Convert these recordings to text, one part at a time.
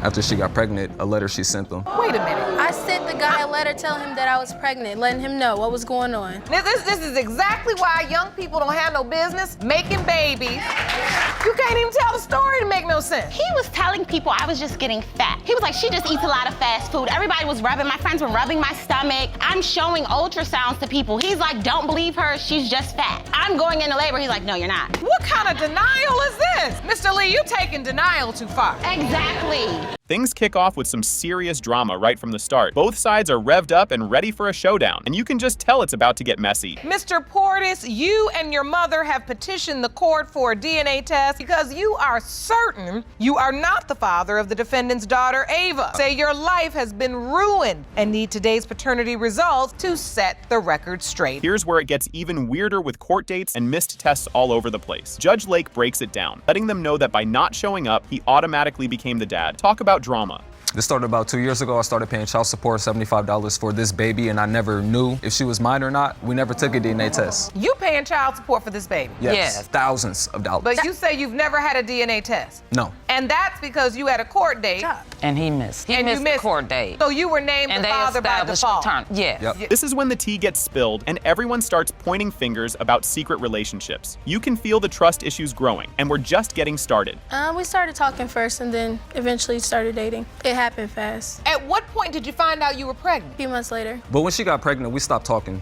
after she got pregnant, a letter she sent them. Wait a minute. I sent the guy a letter telling him that I was pregnant, letting him know what was going on. This is exactly why young people don't have no business making babies. You can't even tell the story to make no sense. He was telling people I was just getting fat. He was like, she just eats a lot of fast food. Everybody was rubbing, my friends were rubbing my stomach. I'm showing ultrasounds to people. He's like, don't believe her, she's just fat. I'm going into labor. He's like, no, you're not. What kind of denial is this? Mr. Lee, you taking denial too far. Exactly. Things kick off with some serious drama right from the start. Both sides are revved up and ready for a showdown, and you can just tell it's about to get messy. Mr. Portis, you and your mother have petitioned the court for a DNA test because you are certain you are not the father of the defendant's daughter, Ava. Say your life has been ruined and need today's paternity results to set the record straight. Here's where it gets even weirder with court dates and missed tests all over the place. Judge Lake breaks it down, letting them know that by not showing up, he automatically became the dad. Talk about drama. This started about 2 years ago. I started paying child support, $75 for this baby, and I never knew if she was mine or not. We never took a DNA test. You paying child support for this baby? Yes, thousands of dollars. But you say you've never had a DNA test? No. And that's because you had a court date. And he missed. He missed the court date. So you were named the father by default. Yes. Yep. This is when the tea gets spilled and everyone starts pointing fingers about secret relationships. You can feel the trust issues growing, and we're just getting started. We started talking first and then eventually started dating. It happened fast. At what point did you find out you were pregnant? A few months later. But when she got pregnant, we stopped talking.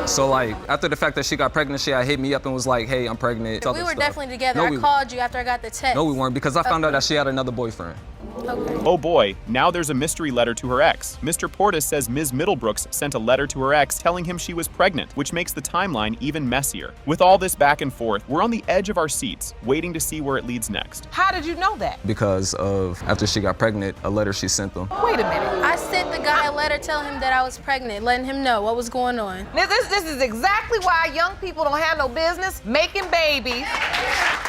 So like, after the fact that she got pregnant, she had hit me up and was like, hey, I'm pregnant. We were definitely together. I called you after I got the text. No, we weren't, because I found out that she had another boyfriend. Okay. Oh boy, now there's a mystery letter to her ex. Mr. Portis says Ms. Middlebrooks sent a letter to her ex telling him she was pregnant, which makes the timeline even messier. With all this back and forth, we're on the edge of our seats, waiting to see where it leads next. How did you know that? Because of, after she got pregnant, a letter she sent them. Wait a minute. I sent the guy a letter telling him that I was pregnant, letting him know what was going on. This is exactly why young people don't have no business making babies.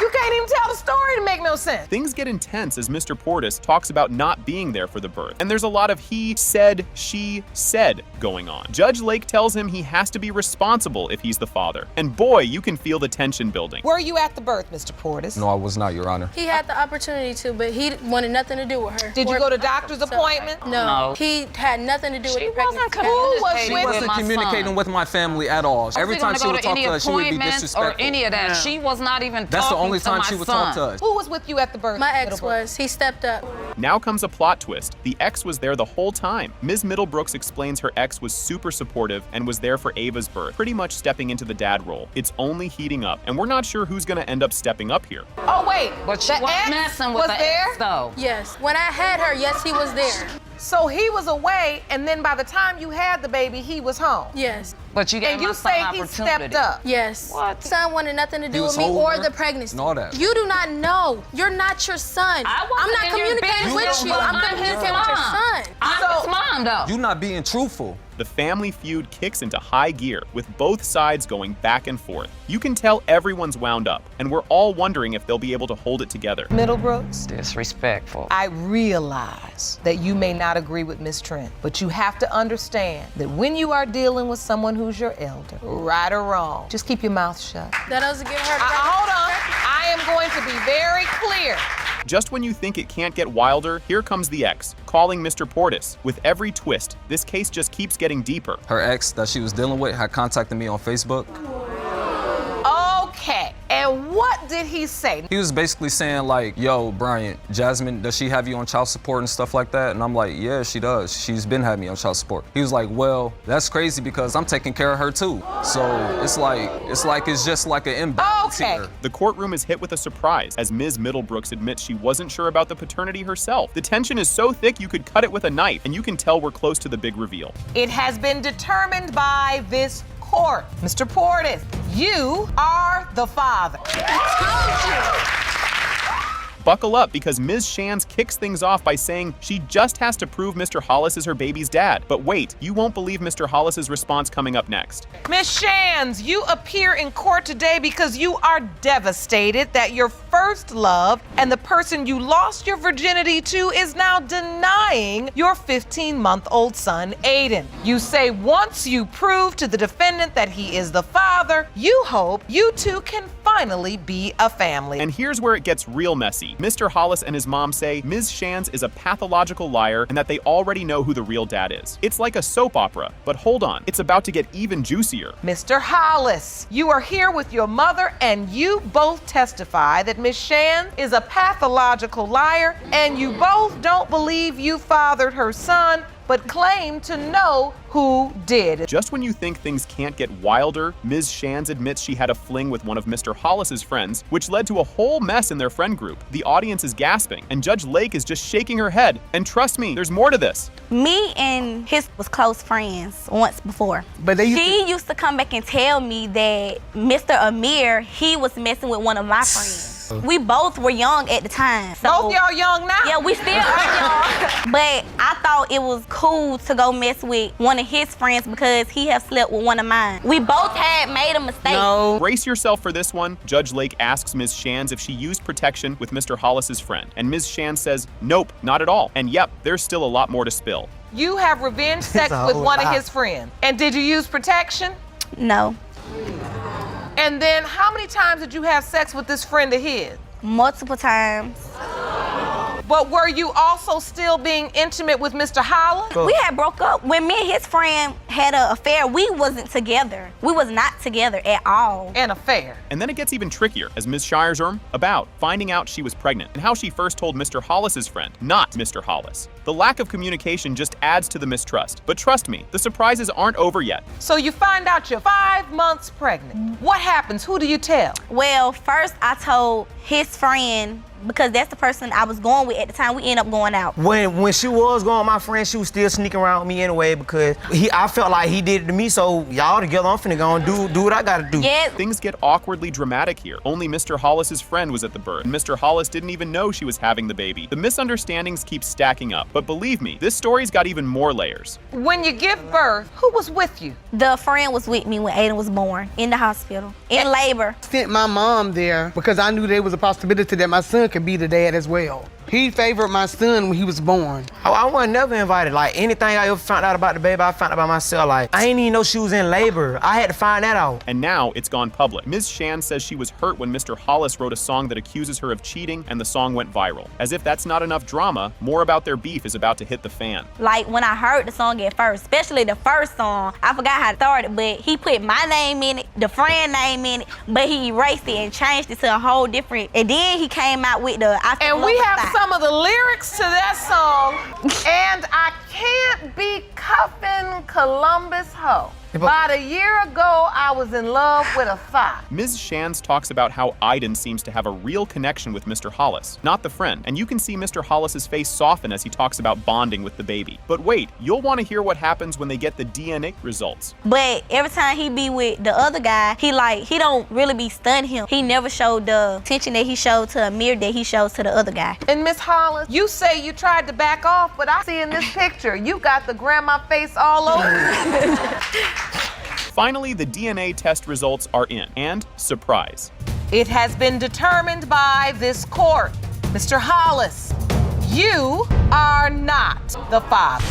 You can't even tell the story to make no sense. Things get intense as Mr. Portis talks about not being there for the birth, and there's a lot of he said, she said going on. Judge Lake tells him he has to be responsible if he's the father, and boy, you can feel the tension building. Were you at the birth, Mr. Portis? No, I was not, Your Honor. He had the opportunity to, but he wanted nothing to do with her. Did you go to doctor's appointment? No. He had nothing to do with the pregnancy. Who was She with wasn't communicating with my family at all. Every time she would talk to us, she would be disrespectful. Or any of that. She was not even That's the talking only to time my she would son. talk to us. Who was with you at the birth? My ex was. He stepped up. Now comes a plot twist. The ex was there the whole time. Ms. Middlebrooks explains her ex was super supportive and was there for Ava's birth, pretty much stepping into the dad role. It's only heating up, and we're not sure who's gonna end up stepping up here. Oh, wait. But she the wasn't ex messing with was the there? ex, though. Yes. When I had her, yes, he was there. So he was away, and then by the time you had the baby, he was home. Yes. But you gave And my you son say he opportunity. stepped up. Yes. What? Son wanted nothing to do was with me holding or her the pregnancy. and all that. You do not know. You're not your son. I I'm wasn't not in your communicating business, with you. but I'm I'm communicating his with your mom. son. I'm his mom, though. You not being truthful. The family feud kicks into high gear, with both sides going back and forth. You can tell everyone's wound up, and we're all wondering if they'll be able to hold it together. Middlebrooks, Disrespectful. I realize that you may not agree with Miss Trent, but you have to understand that when you are dealing with someone who's your elder, right or wrong, just keep your mouth shut. That doesn't get her. Hold on. I am going to be very clear. Just when you think it can't get wilder, here comes the ex, calling Mr. Portis. With every twist, this case just keeps getting deeper. Her ex that she was dealing with had contacted me on Facebook. Okay. And what did he say? He was basically saying like, yo, Bryant, Jasmine, does she have you on child support and stuff like that? And I'm like, yeah, she does. She's been having me on child support. He was like, well, that's crazy because I'm taking care of her too. So it's just like an imbalance here. The courtroom is hit with a surprise as Ms. Middlebrooks admits she wasn't sure about the paternity herself. The tension is so thick you could cut it with a knife, and you can tell we're close to the big reveal. It has been determined by this court. Mr. Portis, you are the father. Buckle up, because Ms. Shands kicks things off by saying she just has to prove Mr. Hollis is her baby's dad. But wait, you won't believe Mr. Hollis's response coming up next. Miss Shands, you appear in court today because you are devastated that your first love and the person you lost your virginity to is now denying your 15-month-old son, Aiden. You say once you prove to the defendant that he is the father, you hope you two can finally be a family. And here's where it gets real messy. key. Mr. Hollis and his mom say Ms. Shands is a pathological liar and that they already know who the real dad is. It's like a soap opera, but hold on, it's about to get even juicier. Mr. Hollis, you are here with your mother and you both testify that Ms. Shands is a pathological liar and you both don't believe you fathered her son, but claim to know who did. Just when you think things can't get wilder, Ms. Shands admits she had a fling with one of Mr. Hollis's friends, which led to a whole mess in their friend group. The audience is gasping, and Judge Lake is just shaking her head. And trust me, there's more to this. Me and his was close friends once before. But she used to come back and tell me that Mr. Amir, he was messing with one of my friends. We both were young at the time. So, both y'all young now? Yeah, we still are young. But I thought it was cool to go mess with one of his friends because he had slept with one of mine. We both had made a mistake. No. Brace yourself for this one. Judge Lake asks Ms. Shands if she used protection with Mr. Hollis's friend. And Ms. Shands says, nope, not at all. And yep, there's still a lot more to spill. You have revenge sex with one of his friends. And did you use protection? No. And then how many times did you have sex with this friend of his? Multiple times. But were you also still being intimate with Mr. Hollis? We had broke up. When me and his friend had an affair, we wasn't together. We was not together at all. An affair. And then it gets even trickier as Ms. Shire's about finding out she was pregnant and how she first told Mr. Hollis's friend, not Mr. Hollis. The lack of communication just adds to the mistrust. But trust me, the surprises aren't over yet. So you find out you're 5 months pregnant. What happens? Who do you tell? Well, first I told his friend because that's the person I was going with at the time. We ended up going out. When she was going with my friend, she was still sneaking around with me anyway because I felt like he did it to me, so y'all together, I'm finna go and do what I gotta do. Yeah. Things get awkwardly dramatic here. Only Mr. Hollis's friend was at the birth, and Mr. Hollis didn't even know she was having the baby. The misunderstandings keep stacking up, but believe me, this story's got even more layers. When you give birth, who was with you? The friend was with me when Aiden was born, in the hospital, in labor. Sent my mom there because I knew there was a possibility that my son could be the dad as well. He favored my son when he was born. I wasn't never invited. Like, anything I ever found out about the baby, I found out by myself. Like, I ain't even know she was in labor. I had to find that out. And now it's gone public. Ms. Shands says she was hurt when Mr. Hollis wrote a song that accuses her of cheating, and the song went viral. As if that's not enough drama, more about their beef is about to hit the fan. Like, when I heard the song at first, especially the first song, I forgot how it started, but he put my name in it, the friend name in it, but he erased it and changed it to a whole different, and then he came out with the I And we have some of the lyrics to that song. And I can't be cuffing Columbus hoe. About a year ago, I was in love with a thought. Ms. Shands talks about how Aiden seems to have a real connection with Mr. Hollis, not the friend, and you can see Mr. Hollis's face soften as he talks about bonding with the baby. But wait, you'll want to hear what happens when they get the DNA results. But every time he be with the other guy, he don't really be stunned him. He never showed the attention that he showed to Amir that he shows to the other guy. And Miss Hollis, you say you tried to back off, but I see in this picture, you got the grandma face all over. Finally, the DNA test results are in, and surprise. It has been determined by this court. Mr. Hollis, you are not the father.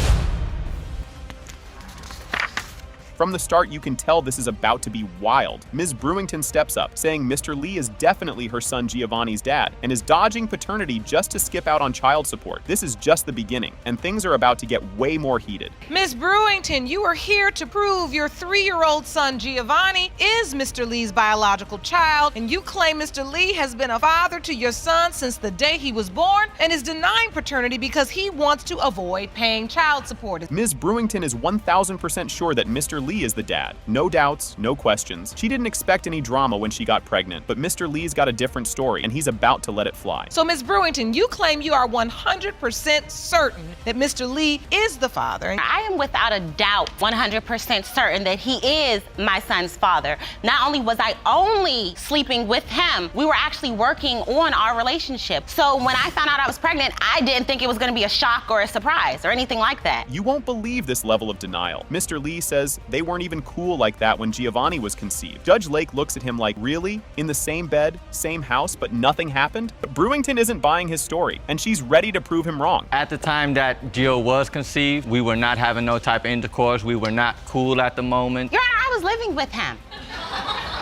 From the start, you can tell this is about to be wild. Ms. Brewington steps up, saying Mr. Lee is definitely her son Giovanni's dad, and is dodging paternity just to skip out on child support. This is just the beginning, and things are about to get way more heated. Ms. Brewington, you are here to prove your 3-year-old son Giovanni is Mr. Lee's biological child, and you claim Mr. Lee has been a father to your son since the day he was born and is denying paternity because he wants to avoid paying child support. Ms. Brewington is 1000% sure that Mr. Lee is the dad. No doubts, no questions. She didn't expect any drama when she got pregnant, but Mr. Lee's got a different story, and he's about to let it fly. So, Ms. Brewington, you claim you are 100% certain that Mr. Lee is the father. I am without a doubt 100% certain that he is my son's father. Not only was I only sleeping with him, we were actually working on our relationship. So when I found out I was pregnant, I didn't think it was gonna be a shock or a surprise or anything like that. You won't believe this level of denial. Mr. Lee says they weren't even cool like that when Giovanni was conceived. Judge Lake looks at him like, really? In the same bed, same house, but nothing happened? But Brewington isn't buying his story, and she's ready to prove him wrong. At the time that Gio was conceived, we were not having no type of intercourse. We were not cool at the moment. Your Honor, I was living with him.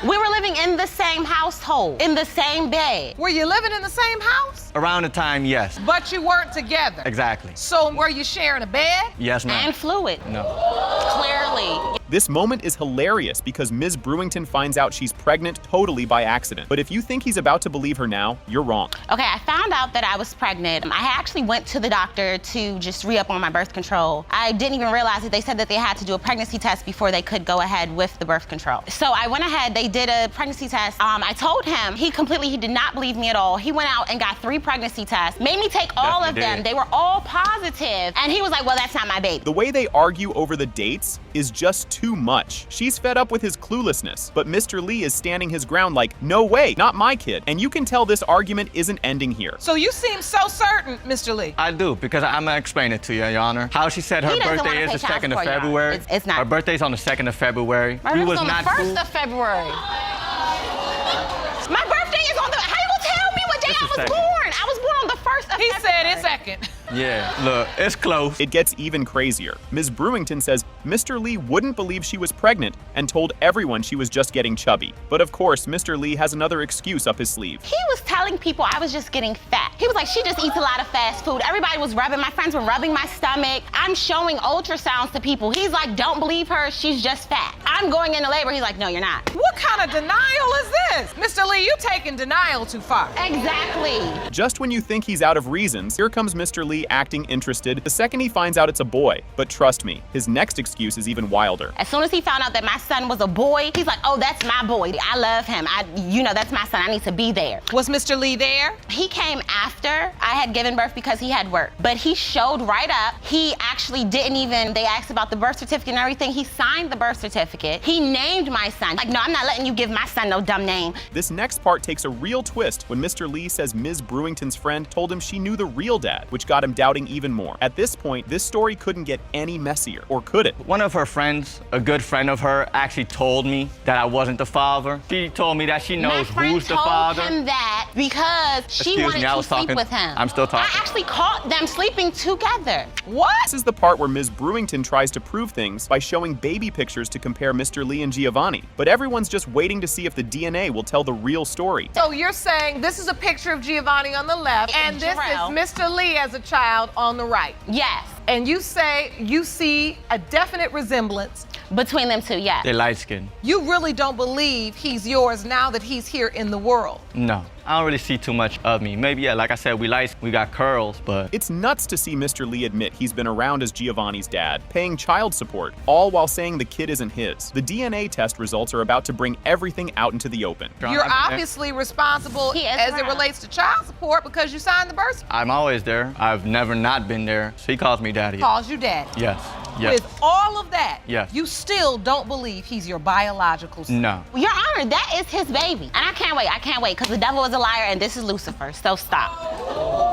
We were living in the same household, in the same bed. Were you living in the same house? Around the time, yes. But you weren't together. Exactly. So were you sharing a bed? Yes, ma'am. And fluid. No. Clearly. This moment is hilarious because Ms. Brewington finds out she's pregnant totally by accident. But if you think he's about to believe her now, you're wrong. Okay, I found out that I was pregnant. I actually went to the doctor to just re-up on my birth control. I didn't even realize that they said that they had to do a pregnancy test before they could go ahead with the birth control. So I went ahead, they did a pregnancy test. I told him, he did not believe me at all. He went out and got 3 pregnancy tests, made me take all of them. They were all positive. And he was like, well, that's not my baby. The way they argue over the dates is just too much. She's fed up with his cluelessness, but Mr. Lee is standing his ground like, no way, not my kid. And you can tell this argument isn't ending here. So you seem so certain, Mr. Lee. I do, because I'm gonna explain it to you, Your Honor. How she said her birthday is the 2nd of February. It's not. Her birthday's on the 2nd of February. My birthday's on the 1st of February. My birthday is on the, how you gonna tell me what day I was born? I was born on the 1st of February. He said it's 2nd. Yeah, look, it's close. It gets even crazier. Ms. Brewington says Mr. Lee wouldn't believe she was pregnant and told everyone she was just getting chubby. But of course, Mr. Lee has another excuse up his sleeve. He was telling people I was just getting fat. He was like, she just eats a lot of fast food. Everybody was my friends were rubbing my stomach. I'm showing ultrasounds to people. He's like, don't believe her, she's just fat. I'm going into labor. He's like, no, you're not. What kind of denial is this? Mr. Lee, you taking denial too far. Exactly. Just when you think he's out of reasons, here comes Mr. Lee acting interested the second he finds out it's a boy. But trust me, his next excuse is even wilder. As soon as he found out that my son was a boy, he's like, oh, that's my boy. I love him. That's my son. I need to be there. Was Mr. Lee there? He came after I had given birth because he had work. But he showed right up. He actually didn't even, they asked about the birth certificate and everything. He signed the birth certificate. He named my son. Like, no, I'm not letting you give my son no dumb name. This next part takes a real twist when Mr. Lee says Ms. Brewington's friend told him she knew the real dad, which got him doubting even more. At this point, this story couldn't get any messier, or could it? One of her friends, a good friend of her, actually told me that I wasn't the father. She told me that she knows who's the father. My friend told him that because she wanted to sleep with him. I'm still talking. I actually caught them sleeping together. What? This is the part where Ms. Brewington tries to prove things by showing baby pictures to compare Mr. Lee and Giovanni. But everyone's just waiting to see if the DNA will tell the real story. So you're saying this is a picture of Giovanni on the left, and this is Mr. Lee as a child on the right? Yes. And you say you see a definite resemblance between them two, yes. They're light skinned. You really don't believe he's yours now that he's here in the world? No. I don't really see too much of me. Maybe, yeah, like I said, we got curls, but... It's nuts to see Mr. Lee admit he's been around as Giovanni's dad, paying child support, all while saying the kid isn't his. The DNA test results are about to bring everything out into the open. You're obviously responsible as it relates to child support because you signed the birth certificate. I'm always there. I've never not been there. So he calls me daddy. Calls you daddy? Yes. Yes. With all of that, yes, you still don't believe he's your biological son? No. Your Honor, that is his baby. And I can't wait, because the devil is a liar and this is Lucifer, so stop.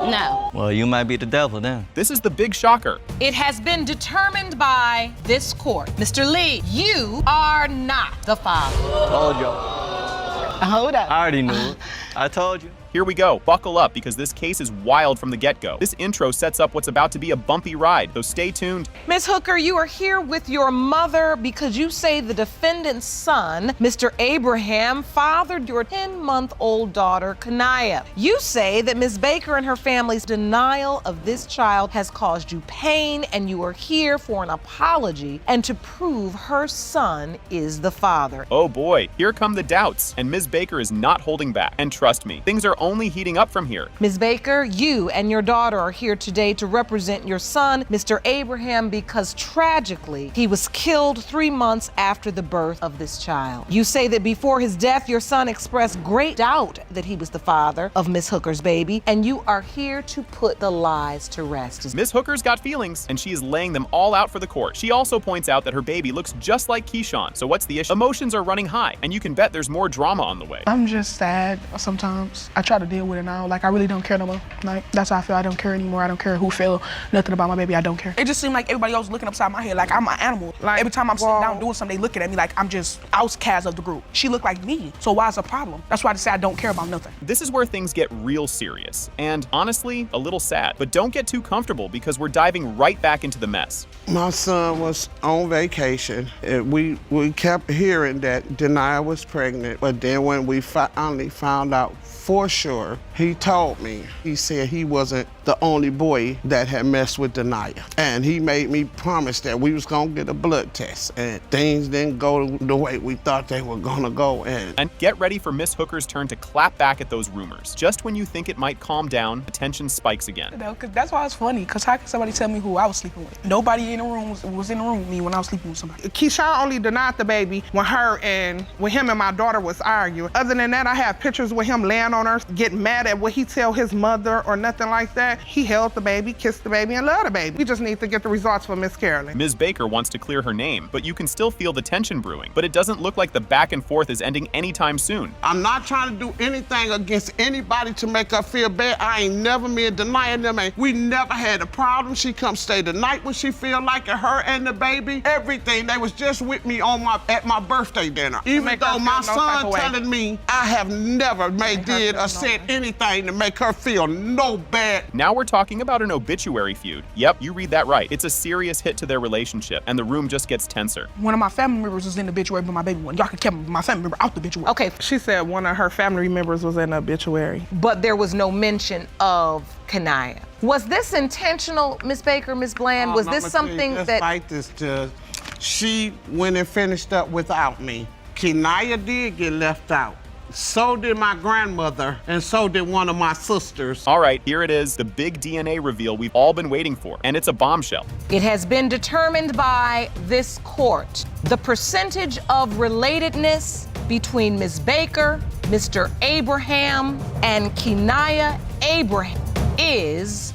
No. Well, you might be the devil then. This is the big shocker. It has been determined by this court. Mr. Lee, you are not the father. Told y'all. Hold up. I already knew. I told you. Here we go. Buckle up because this case is wild from the get-go. This intro sets up what's about to be a bumpy ride, so stay tuned. Ms. Hooker, you are here with your mother because you say the defendant's son, Mr. Abraham, fathered your 10-month-old daughter, Kanaya. You say that Ms. Baker and her family's denial of this child has caused you pain, and you are here for an apology and to prove her son is the father. Oh boy, here come the doubts, and Ms. Baker is not holding back. And trust me, things are only heating up from here. Ms. Baker, you and your daughter are here today to represent your son, Mr. Abraham, because tragically, he was killed 3 months after the birth of this child. You say that before his death, your son expressed great doubt that he was the father of Ms. Hooker's baby, and you are here to put the lies to rest. Ms. Hooker's got feelings, and she is laying them all out for the court. She also points out that her baby looks just like Keyshawn, so what's the issue? Emotions are running high, and you can bet there's more drama on the way. I'm just sad sometimes. I try to deal with it now. Like, I really don't care no more. Like, that's how I feel. I don't care anymore. I don't care who feel nothing about my baby. I don't care. It just seemed like everybody else looking upside my head like I'm an animal. Like, every time I'm sitting down doing something, they looking at me like I'm just outcast of the group. She looked like me, so why is a problem? That's why I say I don't care about nothing. This is where things get real serious, and honestly, a little sad. But don't get too comfortable because we're diving right back into the mess. My son was on vacation, and we kept hearing that Denia was pregnant, but then when we finally found out for sure, he told me, he said he wasn't the only boy that had messed with Denia. And he made me promise that we was gonna get a blood test, and things didn't go the way we thought they were gonna go. And get ready for Miss Hooker's turn to clap back at those rumors. Just when you think it might calm down, the tension spikes again. You know, cause that's why it's funny, cause how can somebody tell me who I was sleeping with? Nobody in the room was in the room with me when I was sleeping with somebody. Keyshawn only denied the baby when him and my daughter was arguing. Other than that, I have pictures with him laying on her, getting mad at what he tell his mother or nothing like that. He held the baby, kissed the baby, and loved the baby. We just need to get the results for Miss Carolyn. Ms. Baker wants to clear her name, but you can still feel the tension brewing. But it doesn't look like the back and forth is ending anytime soon. I'm not trying to do anything against anybody to make her feel bad. I ain't never been denying them. We never had a problem. She come stay the night when she feel like it, her and the baby. Everything. They was just with me at my birthday dinner. Even though my son telling me I have never did or said anything to make her feel no bad. Now we're talking about an obituary feud. Yep, you read that right. It's a serious hit to their relationship, and the room just gets tenser. One of my family members was in the obituary, but my baby one. Y'all can keep my family member out the obituary. Okay. She said one of her family members was in the obituary. But there was no mention of Kenia. Was this intentional, Miss Baker, Miss Bland? Was this something that... like this, Judge. She went and finished up without me. Kenia did get left out. So did my grandmother, and so did one of my sisters. All right, here it is, the big DNA reveal we've all been waiting for, and it's a bombshell. It has been determined by this court. The percentage of relatedness between Ms. Baker, Mr. Abraham, and Kenia Abraham is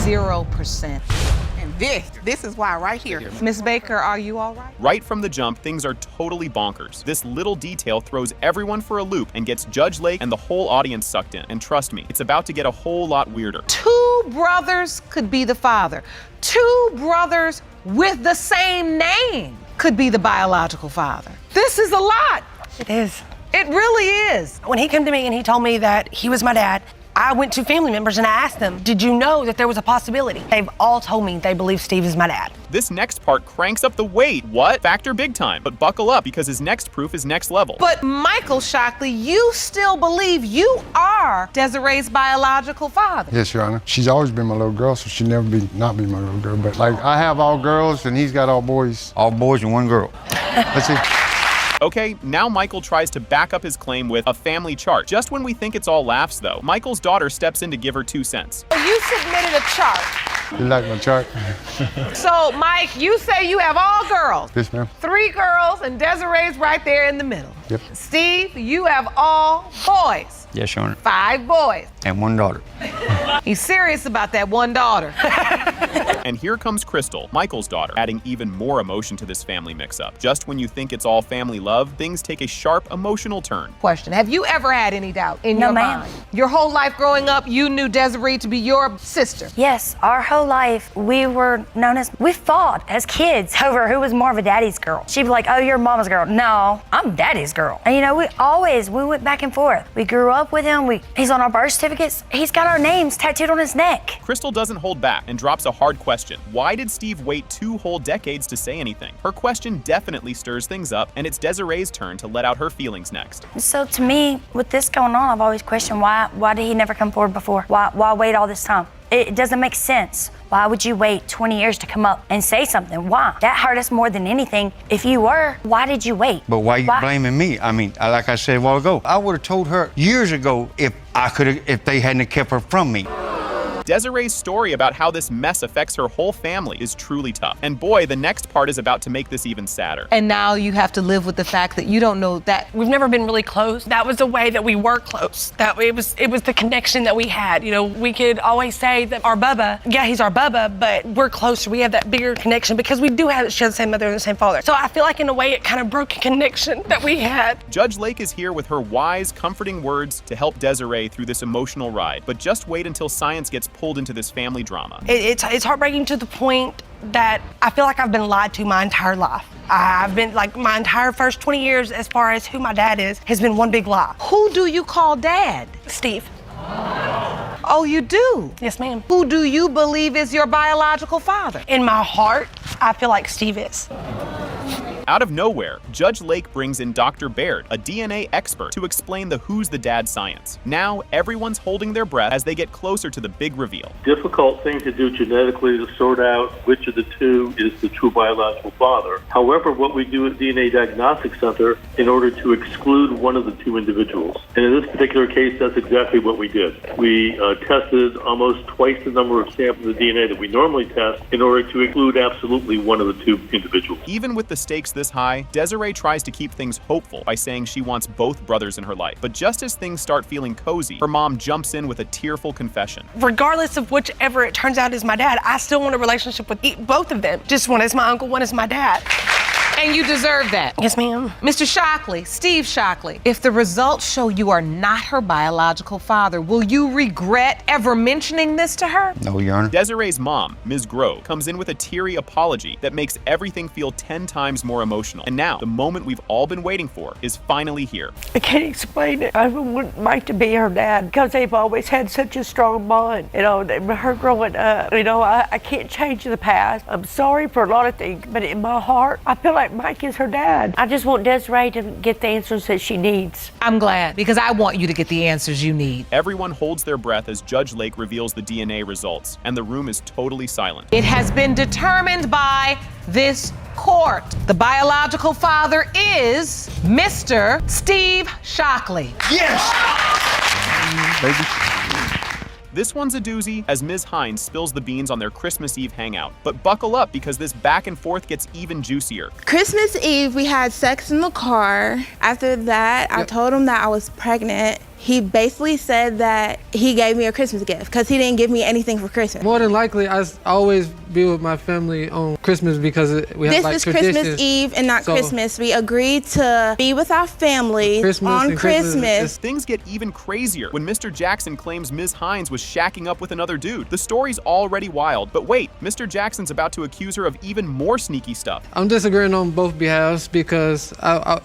0%. This is why right here. Ms. Baker, are you all right? Right from the jump, things are totally bonkers. This little detail throws everyone for a loop and gets Judge Lake and the whole audience sucked in. And trust me, it's about to get a whole lot weirder. 2 brothers could be the father. 2 brothers with the same name could be the biological father. This is a lot. It is. It really is. When he came to me and he told me that he was my dad, I went to family members and I asked them, did you know that there was a possibility? They've all told me they believe Steve is my dad. This next part cranks up the weight. What? Factor big time. But buckle up because his next proof is next level. But Michael Shockley, you still believe you are Desiree's biological father? Yes, Your Honor. She's always been my little girl, so she'll never not be my little girl. But like, I have all girls and he's got all boys. All boys and one girl. Let's see. Okay, now Michael tries to back up his claim with a family chart. Just when we think it's all laughs, though, Michael's daughter steps in to give her 2 cents. You submitted a chart. You like my chart? So, Mike, you say you have all girls. Yes, ma'am. 3 girls, and Desiree's right there in the middle. Yep. Steve, you have all boys. Yes, Your Honor. 5 boys. And one daughter. He's serious about that one daughter. And here comes Crystal, Michael's daughter, adding even more emotion to this family mix-up. Just when you think it's all family love, things take a sharp emotional turn. Question, have you ever had any doubt in your mind? Your whole life growing up, you knew Desiree to be your sister? Yes, our whole life, we fought as kids over who was more of a daddy's girl. She'd be like, oh, you're mama's girl. No, I'm daddy's girl. And you know, we went back and forth. We grew up with him. He's on our birth certificates. He's got our names tattooed on his neck. Crystal doesn't hold back and drops a hard question. Why did Steve wait 2 whole decades to say anything? Her question definitely stirs things up, and it's Desiree's turn to let out her feelings next. So to me, with this going on, I've always questioned why did he never come forward before? Why wait all this time? It doesn't make sense. Why would you wait 20 years to come up and say something? Why? That hurt us more than anything. If you were, why did you wait? But why are you blaming me? I mean, like I said a while ago, I would have told her years ago if they hadn't kept her from me. Desiree's story about how this mess affects her whole family is truly tough. And boy, the next part is about to make this even sadder. And now you have to live with the fact that you don't know that. We've never been really close. That was the way that we were close. That it was the connection that we had. You know, we could always say that our Bubba, yeah, he's our Bubba, but we're closer. We have that bigger connection because we do share the same mother and the same father. So I feel like in a way it kind of broke a connection that we had. Judge Lake is here with her wise, comforting words to help Desiree through this emotional ride. But just wait until science gets pulled into this family drama. It's heartbreaking to the point that I feel like I've been lied to my entire life. I've been, like, my entire first 20 years as far as who my dad is has been one big lie. Who do you call dad? Steve. Oh, you do? Yes, ma'am. Who do you believe is your biological father? In my heart, I feel like Steve is. Out of nowhere, Judge Lake brings in Dr. Baird, a DNA expert, to explain the who's the dad science. Now, everyone's holding their breath as they get closer to the big reveal. Difficult thing to do genetically to sort out which of the two is the true biological father. However, what we do at DNA Diagnostic Center in order to exclude one of the two individuals. And in this particular case, that's exactly what we did. We tested almost twice the number of samples of DNA that we normally test in order to exclude absolutely one of the two individuals. Even with the stakes this high, Desiree tries to keep things hopeful by saying she wants both brothers in her life. But just as things start feeling cozy, her mom jumps in with a tearful confession. Regardless of whichever it turns out is my dad, I still want a relationship with both of them. Just one is my uncle, one is my dad. And you deserve that. Yes, ma'am. Mr. Shockley, Steve Shockley, if the results show you are not her biological father, will you regret ever mentioning this to her? No, Your Honor. Desiree's mom, Ms. Grove, comes in with a teary apology that makes everything feel 10 times more emotional. And now, the moment we've all been waiting for is finally here. I can't explain it. I wouldn't like to be her dad because they've always had such a strong bond. You know, her growing up, you know, I can't change the past. I'm sorry for a lot of things, but in my heart, I feel like Mike is her dad. I just want Desiree to get the answers that she needs. I'm glad, because I want you to get the answers you need. Everyone holds their breath as Judge Lake reveals the DNA results, and the room is totally silent. It has been determined by this court. The biological father is Mr. Steve Shockley. Yes! Baby. This one's a doozy as Ms. Hines spills the beans on their Christmas Eve hangout. But buckle up because this back and forth gets even juicier. Christmas Eve, we had sex in the car. After that, I told him that I was pregnant. He basically said that he gave me a Christmas gift because he didn't give me anything for Christmas. More than likely, I always be with my family on Christmas because we have like traditions. This is Christmas Eve and not Christmas. We agreed to be with our families on Christmas. Things get even crazier when Mr. Jackson claims Ms. Hines was shacking up with another dude. The story's already wild, but wait, Mr. Jackson's about to accuse her of even more sneaky stuff. I'm disagreeing on both behalves because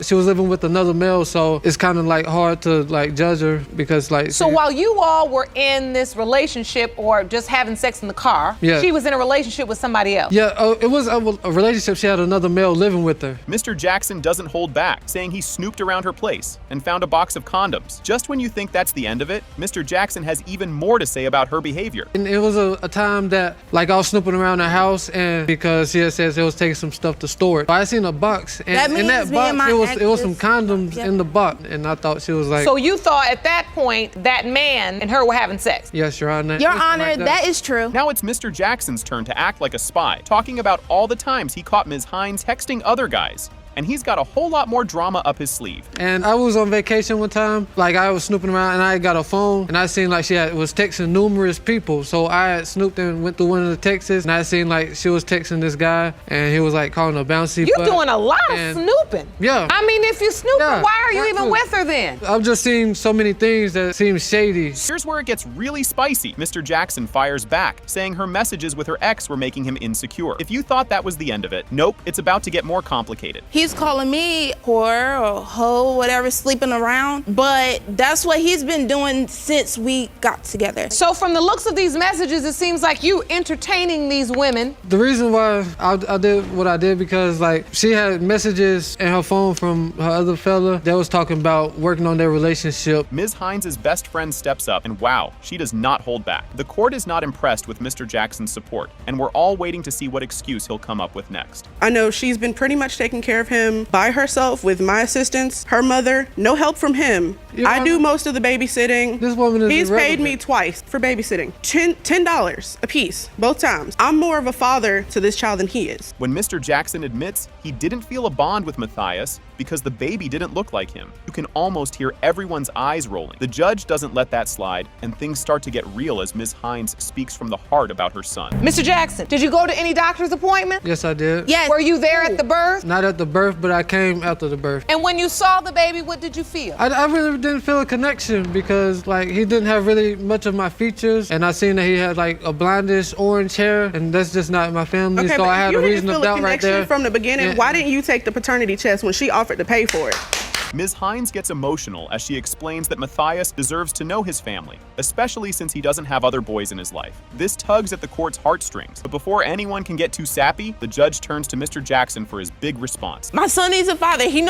she was living with another male, so it's kind of like hard to like judge her because like. So while you all were in this relationship or just having sex in the car, she was in a relationship with somebody else. Yeah, it was a relationship. She had another male living with her. Mr. Jackson doesn't hold back, saying he snooped around her place and found a box of condoms. Just when you think that's the end of it, Mr. Jackson has even more to say about her behavior. And it was a time that like I was snooping around her house, and because she had said it was taking some stuff to store it. I seen a box, and in that box it was some condoms in the box, and I thought she was like. So you thought at that point that man and her were having sex? Yes, Your Honor. Your Honor, that is true. Now it's Mr. Jackson's turn to act like a spy, talking about all the times he caught Ms. Hines texting other guys. And he's got a whole lot more drama up his sleeve. And I was on vacation one time, like I was snooping around and I got a phone and I seen like she was texting numerous people. So I had snooped and went through one of the texts and I seen like she was texting this guy and he was like calling her bouncy. You're doing a lot of snooping. Yeah. I mean, if you snooping, why are you even with her then? I've just seen so many things that seem shady. Here's where it gets really spicy. Mr. Jackson fires back, saying her messages with her ex were making him insecure. If you thought that was the end of it, nope, it's about to get more complicated. He's calling me whore or hoe, whatever, sleeping around. But that's what he's been doing since we got together. So from the looks of these messages, it seems like you entertaining these women. The reason why I did what I did because like she had messages in her phone from her other fella that was talking about working on their relationship. Ms. Hines' best friend steps up and wow, she does not hold back. The court is not impressed with Mr. Jackson's support and we're all waiting to see what excuse he'll come up with next. I know she's been pretty much taking care of him by herself with my assistance, her mother, no help from him. I do most of the babysitting. This woman is He's paid irrelevant. me twice for babysitting. $10 a piece, both times. I'm more of a father to this child than he is. When Mr. Jackson admits he didn't feel a bond with Matthias because the baby didn't look like him, you can almost hear everyone's eyes rolling. The judge doesn't let that slide, and things start to get real as Ms. Hines speaks from the heart about her son. Mr. Jackson, did you go to any doctor's appointment? Yes, I did. Yes. Were you there at the birth? Not at the birth, but I came after the birth. And when you saw the baby, what did you feel? I really didn't feel a connection because like he didn't have really much of my features, and I seen that he had like a blondish orange hair, and that's just not my family. Okay, so but I had you a didn't reason feel of a doubt right connection there. from the beginning. Yeah. Why didn't you take the paternity test when she offered to pay for it? Ms. Hines gets emotional as she explains that Matthias deserves to know his family, especially since he doesn't have other boys in his life. This tugs at the court's heartstrings, but before anyone can get too sappy, the judge turns to Mr. Jackson for his big response. My son needs a father. He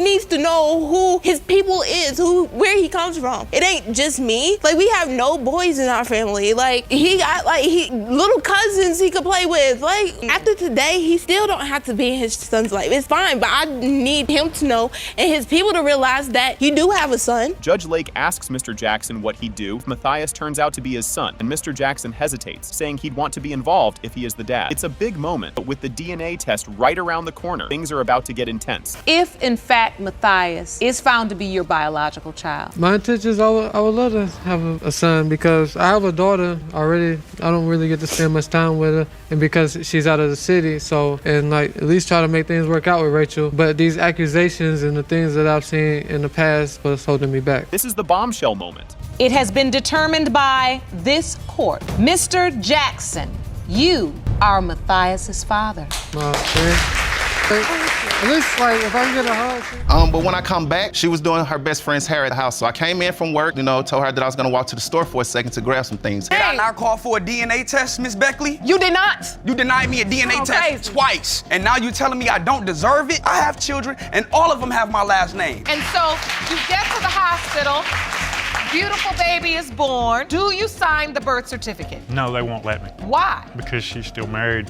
needs to know who his people is, where he comes from. It ain't just me. Like, we have no boys in our family. Like, he got little cousins he could play with. Like, after today, he still don't have to be in his son's life. It's fine, but I need him to know and his people to realize that you do have a son. Judge Lake asks Mr. Jackson what he'd do if Matthias turns out to be his son, and Mr. Jackson hesitates, saying he'd want to be involved if he is the dad. It's a big moment, but with the DNA test right around the corner, things are about to get intense. If, in fact, Matthias is found to be your biological child. My intention is I would love to have a son because I have a daughter already. I don't really get to spend much time with her, and because she's out of the city, and at least try to make things work out with Rachel. But these accusations and the things that I've seen in the past was holding me back. This is the bombshell moment. It has been determined by this court. Mr. Jackson, you are Matthias's father. At least, if I can get a hug. But when I come back, she was doing her best friend's hair at the house. So I came in from work, told her that I was gonna walk to the store for a second to grab some things. Did I not call for a DNA test, Miss Beckley? You did not. You denied me a DNA test twice. And now you telling me I don't deserve it? I have children, and all of them have my last name. And so you get to the hospital, beautiful baby is born. Do you sign the birth certificate? No, they won't let me. Why? Because she's still married.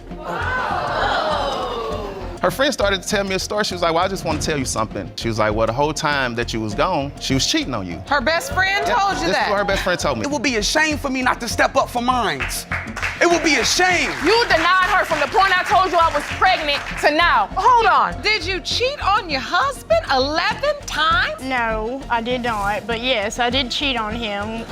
Her friend started to tell me a story. She was like, well, I just want to tell you something. She was like, well, the whole time that you was gone, she was cheating on you. Her best friend told you This that? is what her best friend told me. It would be a shame for me not to step up for mine. It would be a shame. You denied her from the point I told you I was pregnant to now. Hold on. Did you cheat on your husband 11 times? No, I did not. But yes, I did cheat on him.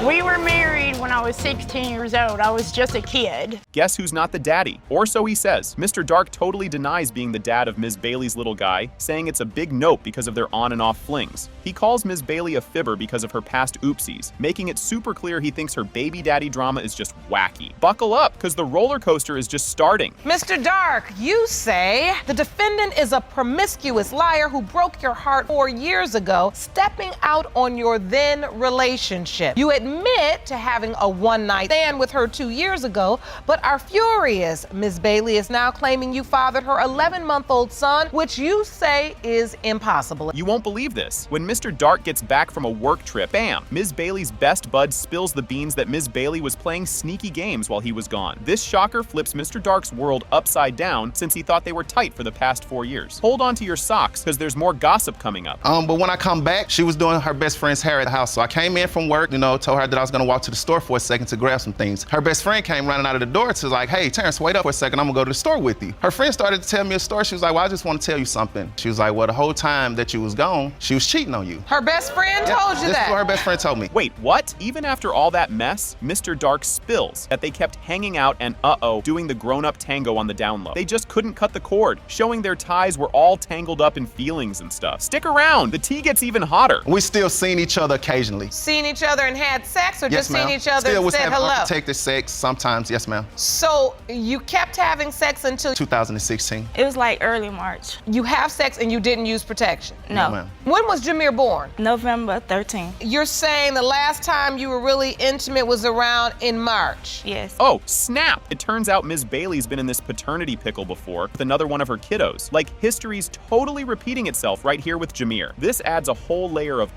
We were married when I was 16 years old. I was just a kid. Guess who's not the daddy? Or so he says. Mr. Dark totally denies being the dad of Ms. Bailey's little guy, saying it's a big nope because of their on and off flings. He calls Ms. Bailey a fibber because of her past oopsies, making it super clear he thinks her baby daddy drama is just wacky. Buckle up, because the roller coaster is just starting. Mr. Dark, you say the defendant is a promiscuous liar who broke your heart 4 years ago, stepping out on your then relationship. You admit to having a one-night stand with her 2 years ago, but are furious Ms. Bailey is now claiming you fathered her 11-month-old son, which you say is impossible. You won't believe this. When Mr. Dark gets back from a work trip, bam, Ms. Bailey's best bud spills the beans that Ms. Bailey was playing sneaky games while he was gone. This shocker flips Mr. Dark's world upside down since he thought they were tight for the past 4 years. Hold on to your socks, because there's more gossip coming up. But when I come back, she was doing her best friend's hair at the house. So I came in from work, told her that I was gonna walk to the store for a second to grab some things. Her best friend came running out of the door to like, hey, Terrence, wait up for a second, I'm gonna go to the store with you. Her friend started to tell me a story. She was like, well, I just want to tell you something. She was like, well, the whole time that you was gone, she was cheating on you. Her best friend told you This that? is what her best friend told me. Wait, what? Even after all that mess, Mr. Dark spills that they kept hanging out and doing the grown-up tango on the down low. They just couldn't cut the cord, showing their ties were all tangled up in feelings and stuff. Stick around, the tea gets even hotter. We still seen each other occasionally. Seen each other and had sex, or Yes, just seen ma'am. each other Still and was said having hello? unprotected sex sometimes, yes, ma'am. So you kept having sex until 2016. It was like early March. You have sex and you didn't use protection? No, ma'am. When was Jameer born? November 13th. You're saying the last time you were really intimate was around in March? Yes. Oh, snap! It turns out Ms. Bailey's been in this paternity pickle before with another one of her kiddos. Like, history's totally repeating itself right here with Jameer. This adds a whole layer of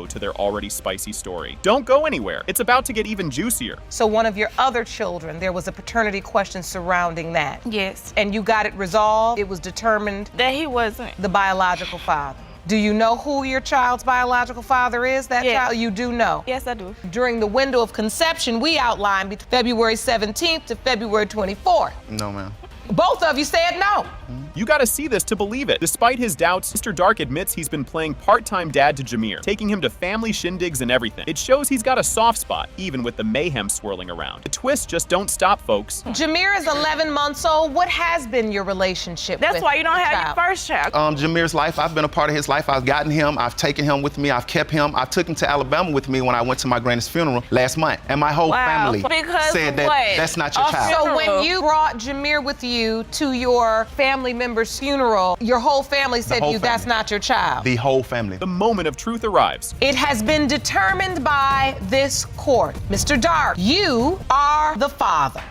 to their already spicy story. Don't go anywhere. anywhere. It's about to get even juicier. So one of your other children, there was a paternity question surrounding that. Yes. And you got it resolved? It was determined That he wasn't. the biological father. Do you know who your child's biological father is? That Yes. child? You do know? Yes, I do. During the window of conception, we outlined between February 17th to February 24th. No, ma'am. Both of you said no. You gotta see this to believe it. Despite his doubts, Mr. Dark admits he's been playing part-time dad to Jameer, taking him to family shindigs and everything. It shows he's got a soft spot, even with the mayhem swirling around. The twists just don't stop, folks. Jameer is 11 months old. What has been your relationship That's with why you don't the have child? your first child. Jameer's life, I've been a part of his life. I've gotten him, I've taken him with me, I've kept him. I took him to Alabama with me when I went to my granny's funeral last month. And my whole family Because said of that what? that's not your A child. So when you brought Jameer with you to your family member's funeral, your whole family said to whole you that's family. not your child. The whole family. The moment of truth arrives. It has been determined by this court. Mr. Dark, you are the father.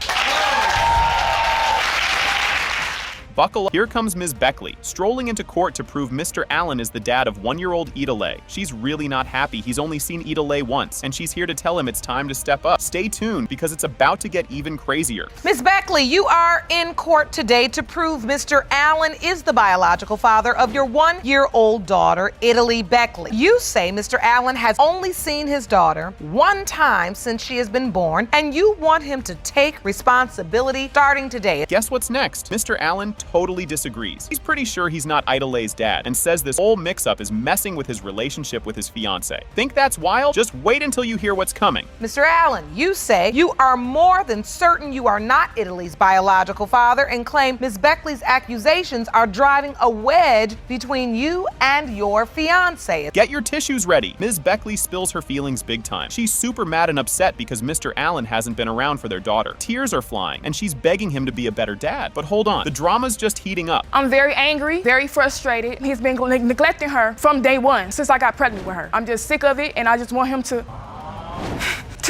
Buckle up. Here comes Ms. Beckley, strolling into court to prove Mr. Allen is the dad of 1-year-old Ida Lay. She's really not happy. He's only seen Ida Lay once, and she's here to tell him it's time to step up. Stay tuned, because it's about to get even crazier. Ms. Beckley, you are in court today to prove Mr. Allen is the biological father of your 1-year-old daughter, Italy Beckley. You say Mr. Allen has only seen his daughter one time since she has been born, and you want him to take responsibility starting today. Guess what's next? Mr. Allen totally disagrees. He's pretty sure he's not Ida Lay's dad, and says this whole mix-up is messing with his relationship with his fiancée. Think that's wild? Just wait until you hear what's coming. Mr. Allen, you say you are more than certain you are not Italy's biological father and claim Ms. Beckley's accusations are driving a wedge between you and your fiancé. Get your tissues ready. Ms. Beckley spills her feelings big time. She's super mad and upset because Mr. Allen hasn't been around for their daughter. Tears are flying, and she's begging him to be a better dad. But hold on, the drama's just heating up. I'm very angry, very frustrated. He's been neglecting her from day one, since I got pregnant with her. I'm just sick of it, and I just want him to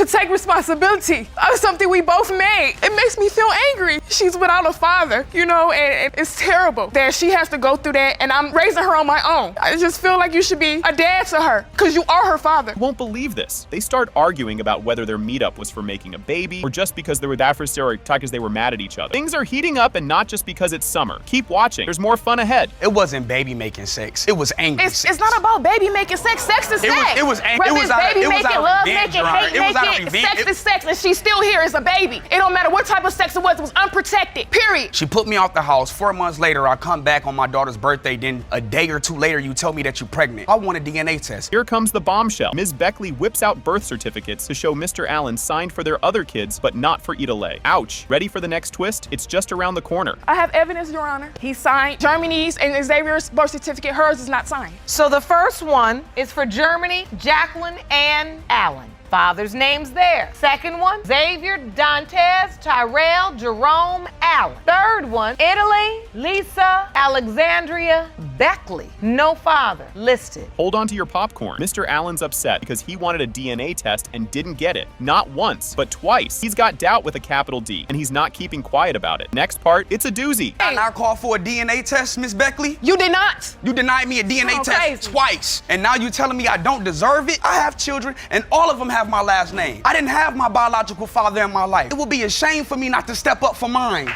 take responsibility of something we both made. It makes me feel angry. She's without a father, you know, and it's terrible that she has to go through that, and I'm raising her on my own. I just feel like you should be a dad to her, because you are her father. You won't believe this. They start arguing about whether their meetup was for making a baby or just because they were adversarial because they were mad at each other. Things are heating up, and not just because it's summer. Keep watching. There's more fun ahead. It wasn't baby making sex. It was angry sex. It's not about baby making sex. Sex is sex. It was Whether it's out of- baby it was making, out of love revenge, making, Your Honor. hate It was out of making, revenge. sex is sex, and she's still here as a baby. It don't matter what type of sex it was unprotected, period. She put me out the house. 4 months later, I come back on my daughter's birthday. Then a day or two later, you tell me that you're pregnant. I want a DNA test. Here comes the bombshell. Ms. Beckley whips out birth certificates to show Mr. Allen signed for their other kids, but not for Ida Lay. Ouch. Ready for the next twist? It's just around the corner. I have evidence, Your Honor. He signed Germany's and Xavier's birth certificate. Hers is not signed. So the first one is for Germany, Jacqueline, and Allen. Father's name's there. Second one, Xavier, Dantes, Tyrell, Jerome, Allen. Third one, Italy, Lisa, Alexandria, Beckley. No father listed. Hold on to your popcorn. Mr. Allen's upset because he wanted a DNA test and didn't get it. Not once, but twice. He's got doubt with a capital D, and he's not keeping quiet about it. Next part, it's a doozy. I not called for a DNA test, Miss Beckley? You did not. You denied me a DNA Oh, test crazy. twice. And now you telling me I don't deserve it? I have children, and all of them have my last name. I didn't have my biological father in my life. It would be a shame for me not to step up for mine.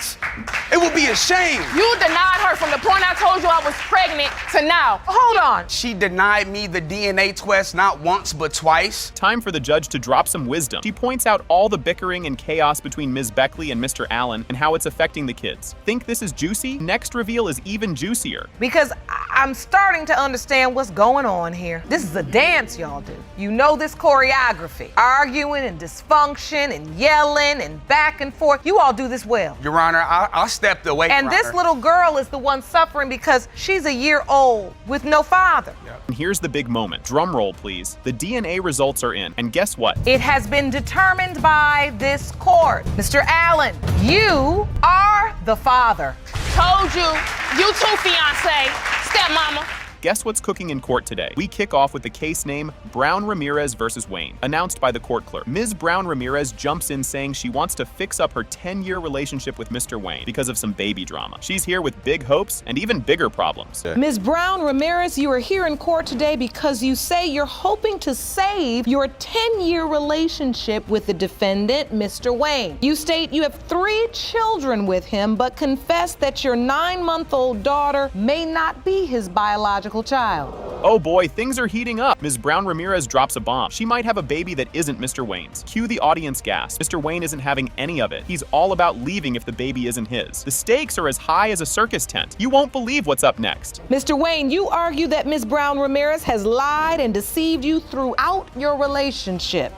It would be a shame. You denied her from the point I told you I was pregnant to now. Hold on. She denied me the DNA test not once, but twice. Time for the judge to drop some wisdom. She points out all the bickering and chaos between Ms. Beckley and Mr. Allen and how it's affecting the kids. Think this is juicy? Next reveal is even juicier. Because I'm starting to understand what's going on here. This is a dance y'all do. You know this choreography. Arguing and dysfunction and yelling and back and forth. You all do this well. Your Honor, I stepped away. And Your this Honor. little girl is the one suffering because she's a year old with no father. And here's the big moment. Drum roll, please. The DNA results are in, and guess what? It has been determined by this court. Mr. Allen, you are the father. Told you. You too, fiance. Stepmama. guess what's cooking in court today? We kick off with the case name Brown Ramirez versus Wayne, announced by the court clerk. Ms. Brown Ramirez jumps in saying she wants to fix up her 10-year relationship with Mr. Wayne because of some baby drama. She's here with big hopes and even bigger problems. Ms. Brown Ramirez, you are here in court today because you say you're hoping to save your 10-year relationship with the defendant, Mr. Wayne. You state you have 3 children with him, but confess that your 9-month-old daughter may not be his biological child. Oh boy, things are heating up. Ms. Brown Ramirez drops a bomb. She might have a baby that isn't Mr. Wayne's. Cue the audience gasp. Mr. Wayne isn't having any of it. He's all about leaving if the baby isn't his. The stakes are as high as a circus tent. You won't believe what's up next. Mr. Wayne, you argue that Ms. Brown Ramirez has lied and deceived you throughout your relationship.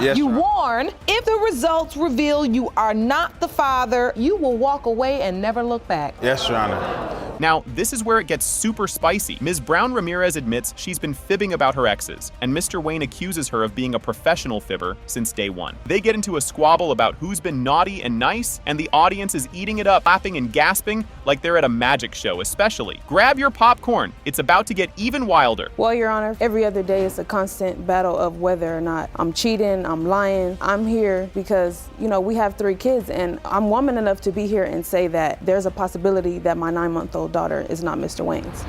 Yes, you Your Honor. warn, if the results reveal you are not the father, you will walk away and never look back. Yes, Your Honor. Now, this is where it gets super spicy. Ms. Brown Ramirez admits she's been fibbing about her exes, and Mr. Wayne accuses her of being a professional fibber since day one. They get into a squabble about who's been naughty and nice, and the audience is eating it up, clapping and gasping like they're at a magic show, especially. Grab your popcorn. It's about to get even wilder. Well, Your Honor, every other day is a constant battle of whether or not I'm cheating, I'm lying. I'm here because, we have 3 kids, and I'm woman enough to be here and say that there's a possibility that my 9-month-old daughter is not Mr. Wayne's.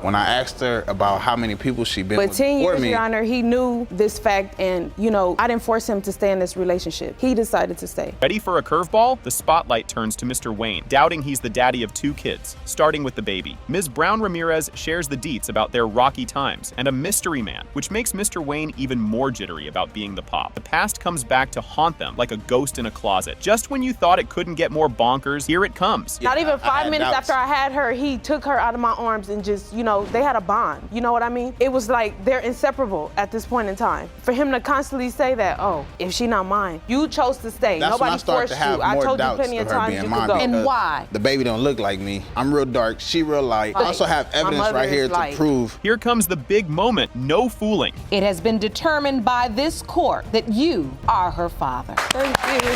When I asked her about how many people she'd been But with 10 before years, me, Your Honor, he knew this fact, and, I didn't force him to stay in this relationship. He decided to stay. Ready for a curveball? The spotlight turns to Mr. Wayne, doubting he's the daddy of 2 kids, starting with the baby. Ms. Brown Ramirez shares the deets about their rocky times and a mystery man, which makes Mr. Wayne even more jittery about being the pop. The past comes back to haunt them like a ghost in a closet. Just when you thought it couldn't get more bonkers, here it comes. Not even 5 minutes after I had her, he took her out of my arms and just, they had a bond. You know what I mean? It was like they're inseparable at this point in time. For him to constantly say that, oh, if she not mine, you chose to stay. that's when I Nobody started forced to have you. I more told you doubts plenty of of her times being you mine. could go. because And why? The baby don't look like me. I'm real dark. She real light. I also have evidence mother right is here to light. prove. Here comes the big moment. No fooling. It has been determined by this court that you are her father. Thank you.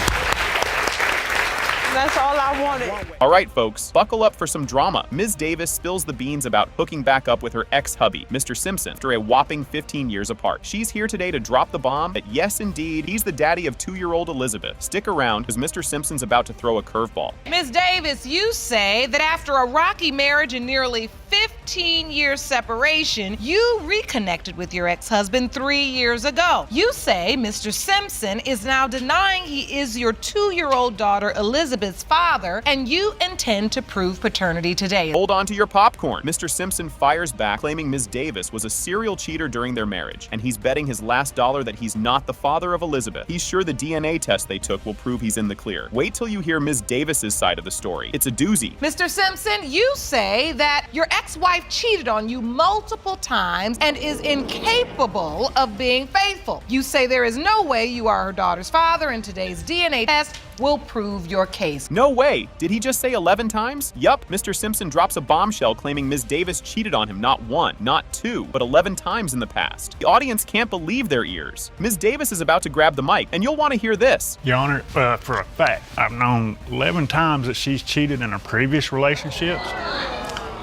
That's all I wanted. All right, folks, buckle up for some drama. Ms. Davis spills the beans about hooking back up with her ex-hubby, Mr. Simpson, after a whopping 15 years apart. She's here today to drop the bomb that yes, indeed, he's the daddy of 2-year-old Elizabeth. Stick around, because Mr. Simpson's about to throw a curveball. Ms. Davis, you say that after a rocky marriage and nearly 15-year separation, you reconnected with your ex-husband 3 years ago. You say Mr. Simpson is now denying he is your 2-year-old daughter Elizabeth's father, and you intend to prove paternity today. Hold on to your popcorn. Mr. Simpson fires back, claiming Ms. Davis was a serial cheater during their marriage, and he's betting his last dollar that he's not the father of Elizabeth. He's sure the DNA test they took will prove he's in the clear. Wait till you hear Ms. Davis's side of the story. It's a doozy. Mr. Simpson, you say that your ex-wife cheated on you multiple times and is incapable of being faithful. You say there is no way you are her daughter's father, and today's DNA test will prove your case. No way. Did he just say 11 times? Yup. Mr. Simpson drops a bombshell claiming Ms. Davis cheated on him not 1, not 2, but 11 times in the past. The audience can't believe their ears. Ms. Davis is about to grab the mic, and you'll want to hear this. Your Honor, for a fact, I've known 11 times that she's cheated in her previous relationships.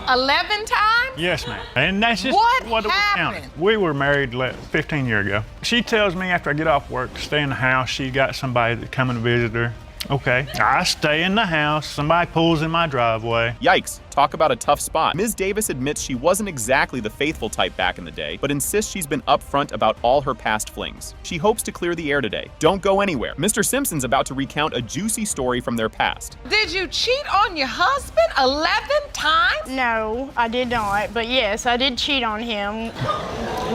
11 times? Yes, ma'am. And that's just What we happened? counted. We were married 15 years ago. She tells me after I get off work to stay in the house. She got somebody that come and visit her. Okay, I stay in the house. Somebody pulls in my driveway. Yikes. Talk about a tough spot. Ms. Davis admits she wasn't exactly the faithful type back in the day, but insists she's been upfront about all her past flings. She hopes to clear the air today. Don't go anywhere. Mr. Simpson's about to recount a juicy story from their past. Did you cheat on your husband 11 times? No, I did not. But yes, I did cheat on him.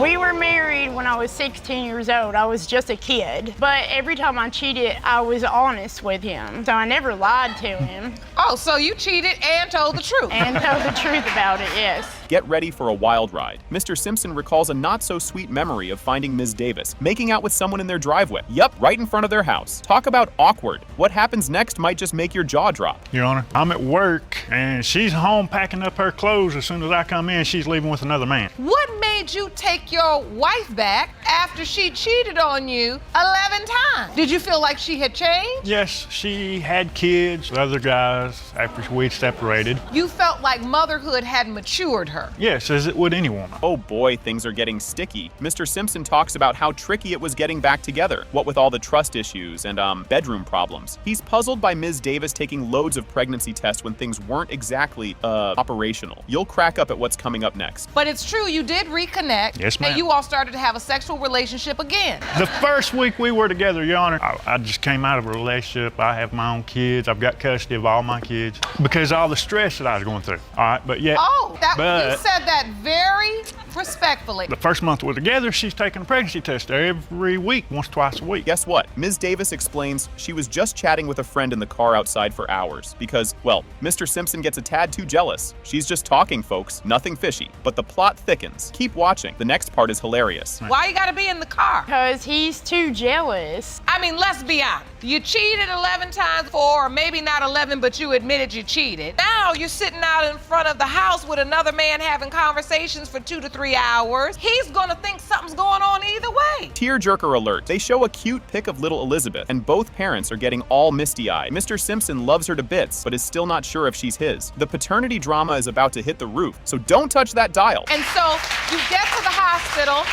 We were married when I was 16 years old. I was just a kid. But every time I cheated, I was honest with him. So I never lied to him. Oh, so you cheated and told the truth. And told the truth about it, yes. Get ready for a wild ride. Mr. Simpson recalls a not-so-sweet memory of finding Ms. Davis making out with someone in their driveway. Yup, right in front of their house. Talk about awkward. What happens next might just make your jaw drop. Your Honor, I'm at work and she's home packing up her clothes. As soon as I come in, she's leaving with another man. What made made you take your wife back after she cheated on you 11 times. Did you feel like she had changed? Yes, she had kids with other guys after we separated. You felt like motherhood had matured her. Yes, as it would any woman. Oh boy, things are getting sticky. Mr. Simpson talks about how tricky it was getting back together, what with all the trust issues and bedroom problems. He's puzzled by Ms. Davis taking loads of pregnancy tests when things weren't exactly operational. You'll crack up at what's coming up next. But it's true, you did reconnect. Yes, ma'am. And you all started to have a sexual relationship again. The first week we were together, Your Honor, I just came out of a relationship. I have my own kids. I've got custody of all my kids because of all the stress that I was going through. All right, but yeah. Oh, you said that very respectfully. The first month we're together, she's taking a pregnancy test every week, once, twice a week. Guess what? Ms. Davis explains she was just chatting with a friend in the car outside for hours because, well, Mr. Simpson gets a tad too jealous. She's just talking, folks, nothing fishy. But the plot thickens. Keep watching. The next part is hilarious. Why you gotta be in the car? Because he's too jealous. I mean, let's be honest. You cheated 11 times before, or maybe not 11, but you admitted you cheated. Now you're sitting out in front of the house with another man having conversations for 2 to 3 hours. He's gonna think something's going on either way. Tearjerker alert. They show a cute pic of little Elizabeth, and both parents are getting all misty-eyed. Mr. Simpson loves her to bits, but is still not sure if she's his. The paternity drama is about to hit the roof, so don't touch that dial. And so you get to the hospital,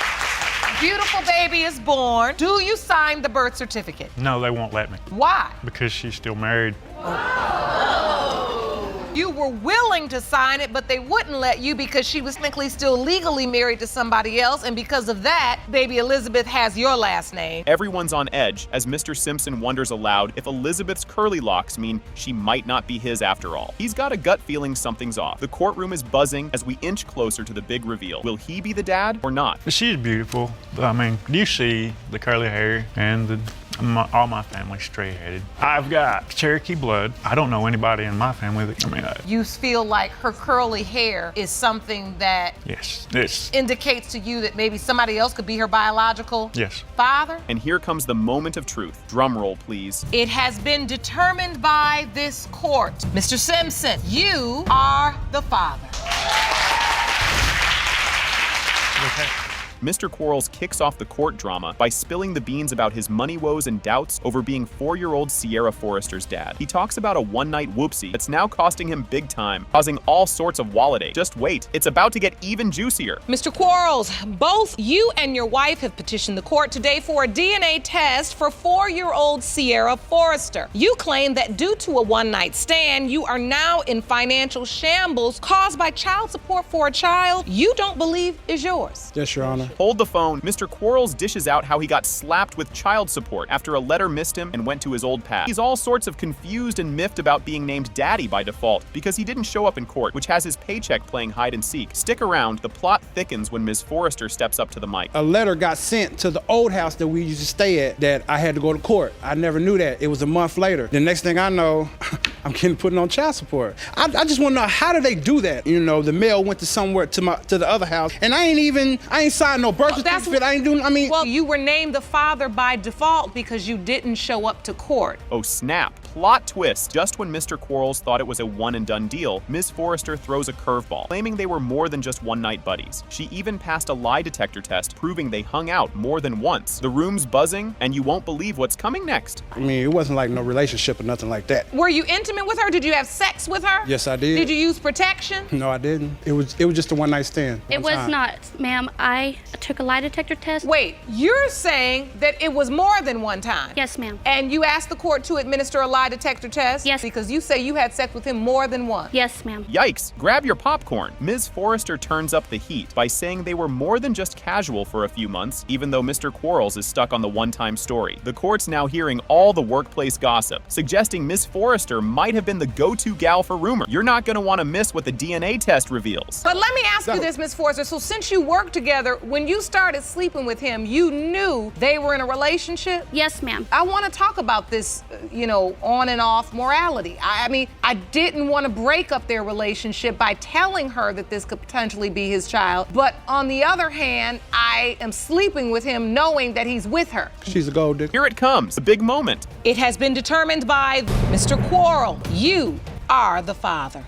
beautiful baby is born. Do you sign the birth certificate? No, they won't let me. Why? Because she's still married. You were willing to sign it, but they wouldn't let you because she was technically still legally married to somebody else, and because of that, baby Elizabeth has your last name. Everyone's on edge as Mr. Simpson wonders aloud if Elizabeth's curly locks mean she might not be his after all. He's got a gut feeling something's off. The courtroom is buzzing as we inch closer to the big reveal. Will he be the dad or not? She's beautiful. I mean, you see the curly hair and all my family's straight-headed. I've got Cherokee blood. I don't know anybody in my family that, You feel like her curly hair is something that yes, this indicates to you that maybe somebody else could be her biological father? And here comes the moment of truth. Drum roll, please. It has been determined by this court. Mr. Simpson, you are the father. Okay. Mr. Quarles kicks off the court drama by spilling the beans about his money woes and doubts over being 4-year-old Sierra Forrester's dad. He talks about a one-night whoopsie that's now costing him big time, causing all sorts of wallet ache. Just wait, it's about to get even juicier. Mr. Quarles, both you and your wife have petitioned the court today for a DNA test for 4-year-old Sierra Forrester. You claim that due to a one-night stand, you are now in financial shambles caused by child support for a child you don't believe is yours. Yes, Your Honor. Hold the phone. Mr. Quarles dishes out how he got slapped with child support after a letter missed him and went to his old pad. He's all sorts of confused and miffed about being named daddy by default because he didn't show up in court, which has his paycheck playing hide and seek. Stick around. The plot thickens when Ms. Forrester steps up to the mic. A letter got sent to the old house that we used to stay at that I had to go to court. I never knew that. It was a month later. The next thing I know, I'm getting put on child support. I just want to know, how do they do that? You know, the mail went to somewhere to the other house, and I ain't signed no birth certificate. Well, you were named the father by default because you didn't show up to court. Oh snap. Plot twist. Just when Mr. Quarles thought it was a one-and-done deal, Ms. Forrester throws a curveball, claiming they were more than just one-night buddies. She even passed a lie detector test, proving they hung out more than once. The room's buzzing, and you won't believe what's coming next. I mean, it wasn't like no relationship or nothing like that. Were you intimate with her? Did you have sex with her? Yes, I did. Did you use protection? No, I didn't. It was just a one-night stand. It was not, ma'am. I took a lie detector test. Wait, you're saying that it was more than one time? Yes, ma'am. And you asked the court to administer a lie detector test? Yes. Because you say you had sex with him more than once? Yes, ma'am. Yikes, grab your popcorn. Ms. Forrester turns up the heat by saying they were more than just casual for a few months, even though Mr. Quarles is stuck on the one-time story. The court's now hearing all the workplace gossip, suggesting Ms. Forrester might have been the go-to gal for rumor. You're not gonna wanna miss what the DNA test reveals. But let me ask you this, Ms. Forrester. So since you worked together, when you started sleeping with him, you knew they were in a relationship? Yes, ma'am. I want to talk about this, on and off morality. I mean, I didn't want to break up their relationship by telling her that this could potentially be his child. But on the other hand, I am sleeping with him knowing that he's with her. She's a gold digger. Here it comes, the big moment. It has been determined by Mr. Quarles. You are the father.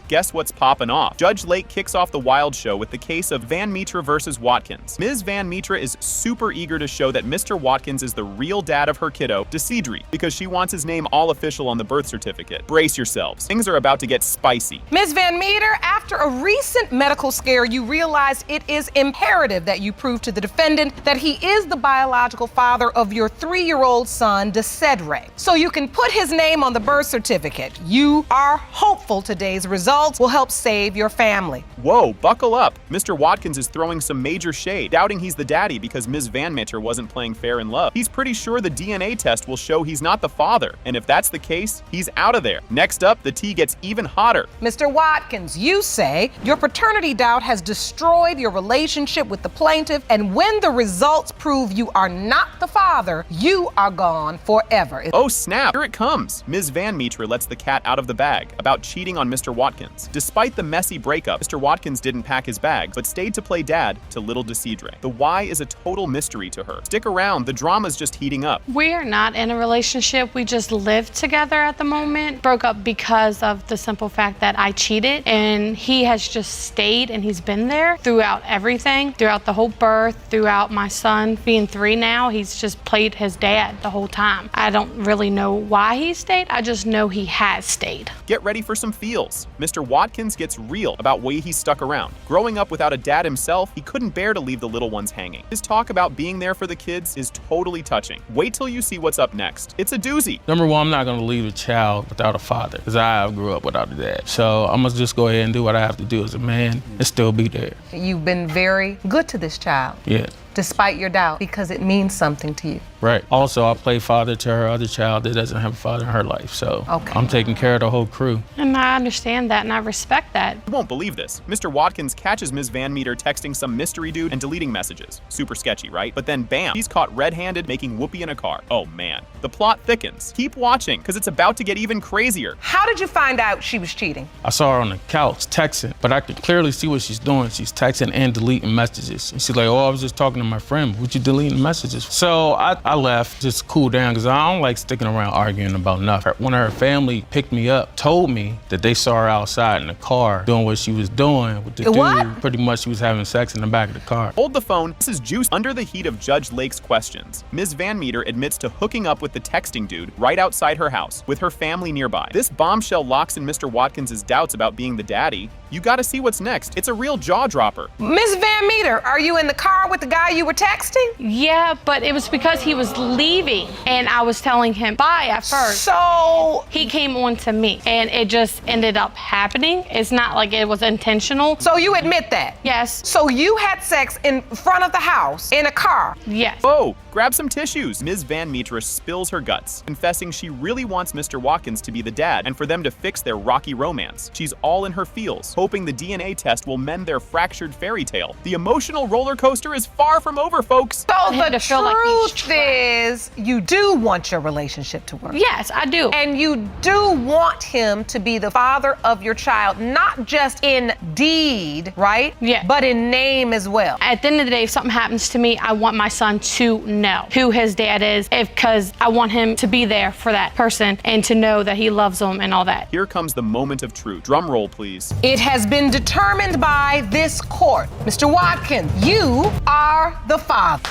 Guess what's popping off? Judge Lake kicks off the Wild Show with the case of Van Metre versus Watkins. Ms. Van Metre is super eager to show that Mr. Watkins is the real dad of her kiddo, Decidre, because she wants his name all official on the birth certificate. Brace yourselves. Things are about to get spicy. Ms. Van Metre, after a recent medical scare, you realized it is imperative that you prove to the defendant that he is the biological father of your 3-year-old son, Decidre, so you can put his name on the birth certificate. You are hopeful today's results will help save your family. Whoa, buckle up. Mr. Watkins is throwing some major shade, doubting he's the daddy because Ms. Van Metre wasn't playing fair in love. He's pretty sure the DNA test will show he's not the father, and if that's the case, he's out of there. Next up, the tea gets even hotter. Mr. Watkins, you say your paternity doubt has destroyed your relationship with the plaintiff, and when the results prove you are not the father, you are gone forever. Oh snap, here it comes. Ms. Van Metre lets the cat out of the bag about cheating on Mr. Watkins. Despite the messy breakup, Mr. Watkins didn't pack his bags, but stayed to play dad to little Decidre. The why is a total mystery to her. Stick around, the drama's just heating up. We are not in a relationship. We just live together at the moment. Broke up because of the simple fact that I cheated, and he has just stayed and he's been there throughout everything, throughout the whole birth, throughout my son being 3 now. He's just played his dad the whole time. I don't really know why he stayed. I just know he has stayed. Get ready for some feels. Mr. Watkins gets real about why he stuck around. Growing up without a dad himself, he couldn't bear to leave the little ones hanging. His talk about being there for the kids is totally touching. Wait till you see what's up next. It's a doozy. Number one, I'm not gonna leave a child without a father, because I grew up without a dad. So I'm gonna just go ahead and do what I have to do as a man and still be there. You've been very good to this child. Yeah. Despite your doubt, because it means something to you. Right. Also, I play father to her other child that doesn't have a father in her life. So I'm taking care of the whole crew. And I understand that and I respect that. You won't believe this. Mr. Watkins catches Ms. Van Metre texting some mystery dude and deleting messages. Super sketchy, right? But then bam, he's caught red-handed making whoopee in a car. Oh man. The plot thickens. Keep watching, because it's about to get even crazier. How did you find out she was cheating? I saw her on the couch texting, but I could clearly see what she's doing. She's texting and deleting messages. And she's like, oh, I was just talking to my friend. Would you deleting messages? So I left just to cool down, because I don't like sticking around arguing about nothing. When her family picked me up, told me that they saw her outside in the car doing what she was doing with the dude. Pretty much she was having sex in the back of the car. Hold the phone. This is juice. Under the heat of Judge Lake's questions, Ms. Van Metre admits to hooking up with the texting dude right outside her house with her family nearby. This bombshell locks in Mr. Watkins' doubts about being the daddy. You gotta see what's next. It's a real jaw dropper. Ms. Van Metre, are you in the car with the guy you were texting? Yeah, but it was because he was leaving and I was telling him bye at first. So he came on to me and it just ended up happening. It's not like it was intentional. So you admit that? Yes. So you had sex in front of the house in a car? Yes. Whoa, grab some tissues. Ms. Van Metre spills her guts, confessing she really wants Mr. Watkins to be the dad and for them to fix their rocky romance. She's all in her feels, hoping the DNA test will mend their fractured fairy tale. The emotional roller coaster is far from over, folks. So the truth is, you do want your relationship to work. Yes, I do. And you do want him to be the father of your child, not just in deed, right? Yeah. But in name as well. At the end of the day, if something happens to me, I want my son to know who his dad is, because I want him to be there for that person and to know that he loves them and all that. Here comes the moment of truth. Drum roll, please. It has been determined by this court. Mr. Watkins, you are the father.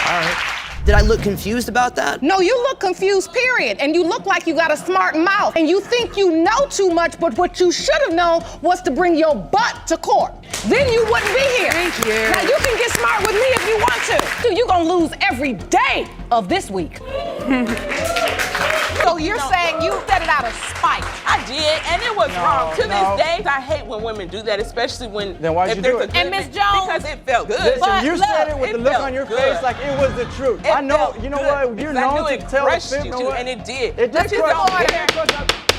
All right. Did I look confused about that? No, you look confused, period. And you look like you got a smart mouth. And you think you know too much, but what you should have known was to bring your butt to court. Then you wouldn't be here. Thank you. Now you can get smart with me if you want to. Dude, you're gonna lose every day of this week. So you're saying you set it out of spite? I did, and it was wrong. To this day, I hate when women do that, especially when then why'd you do it? And Miss Jones, because it felt good. Listen, but you said it with the look on your face like it was the truth. I know, you know what? You're known to tell the truth, and it did. It just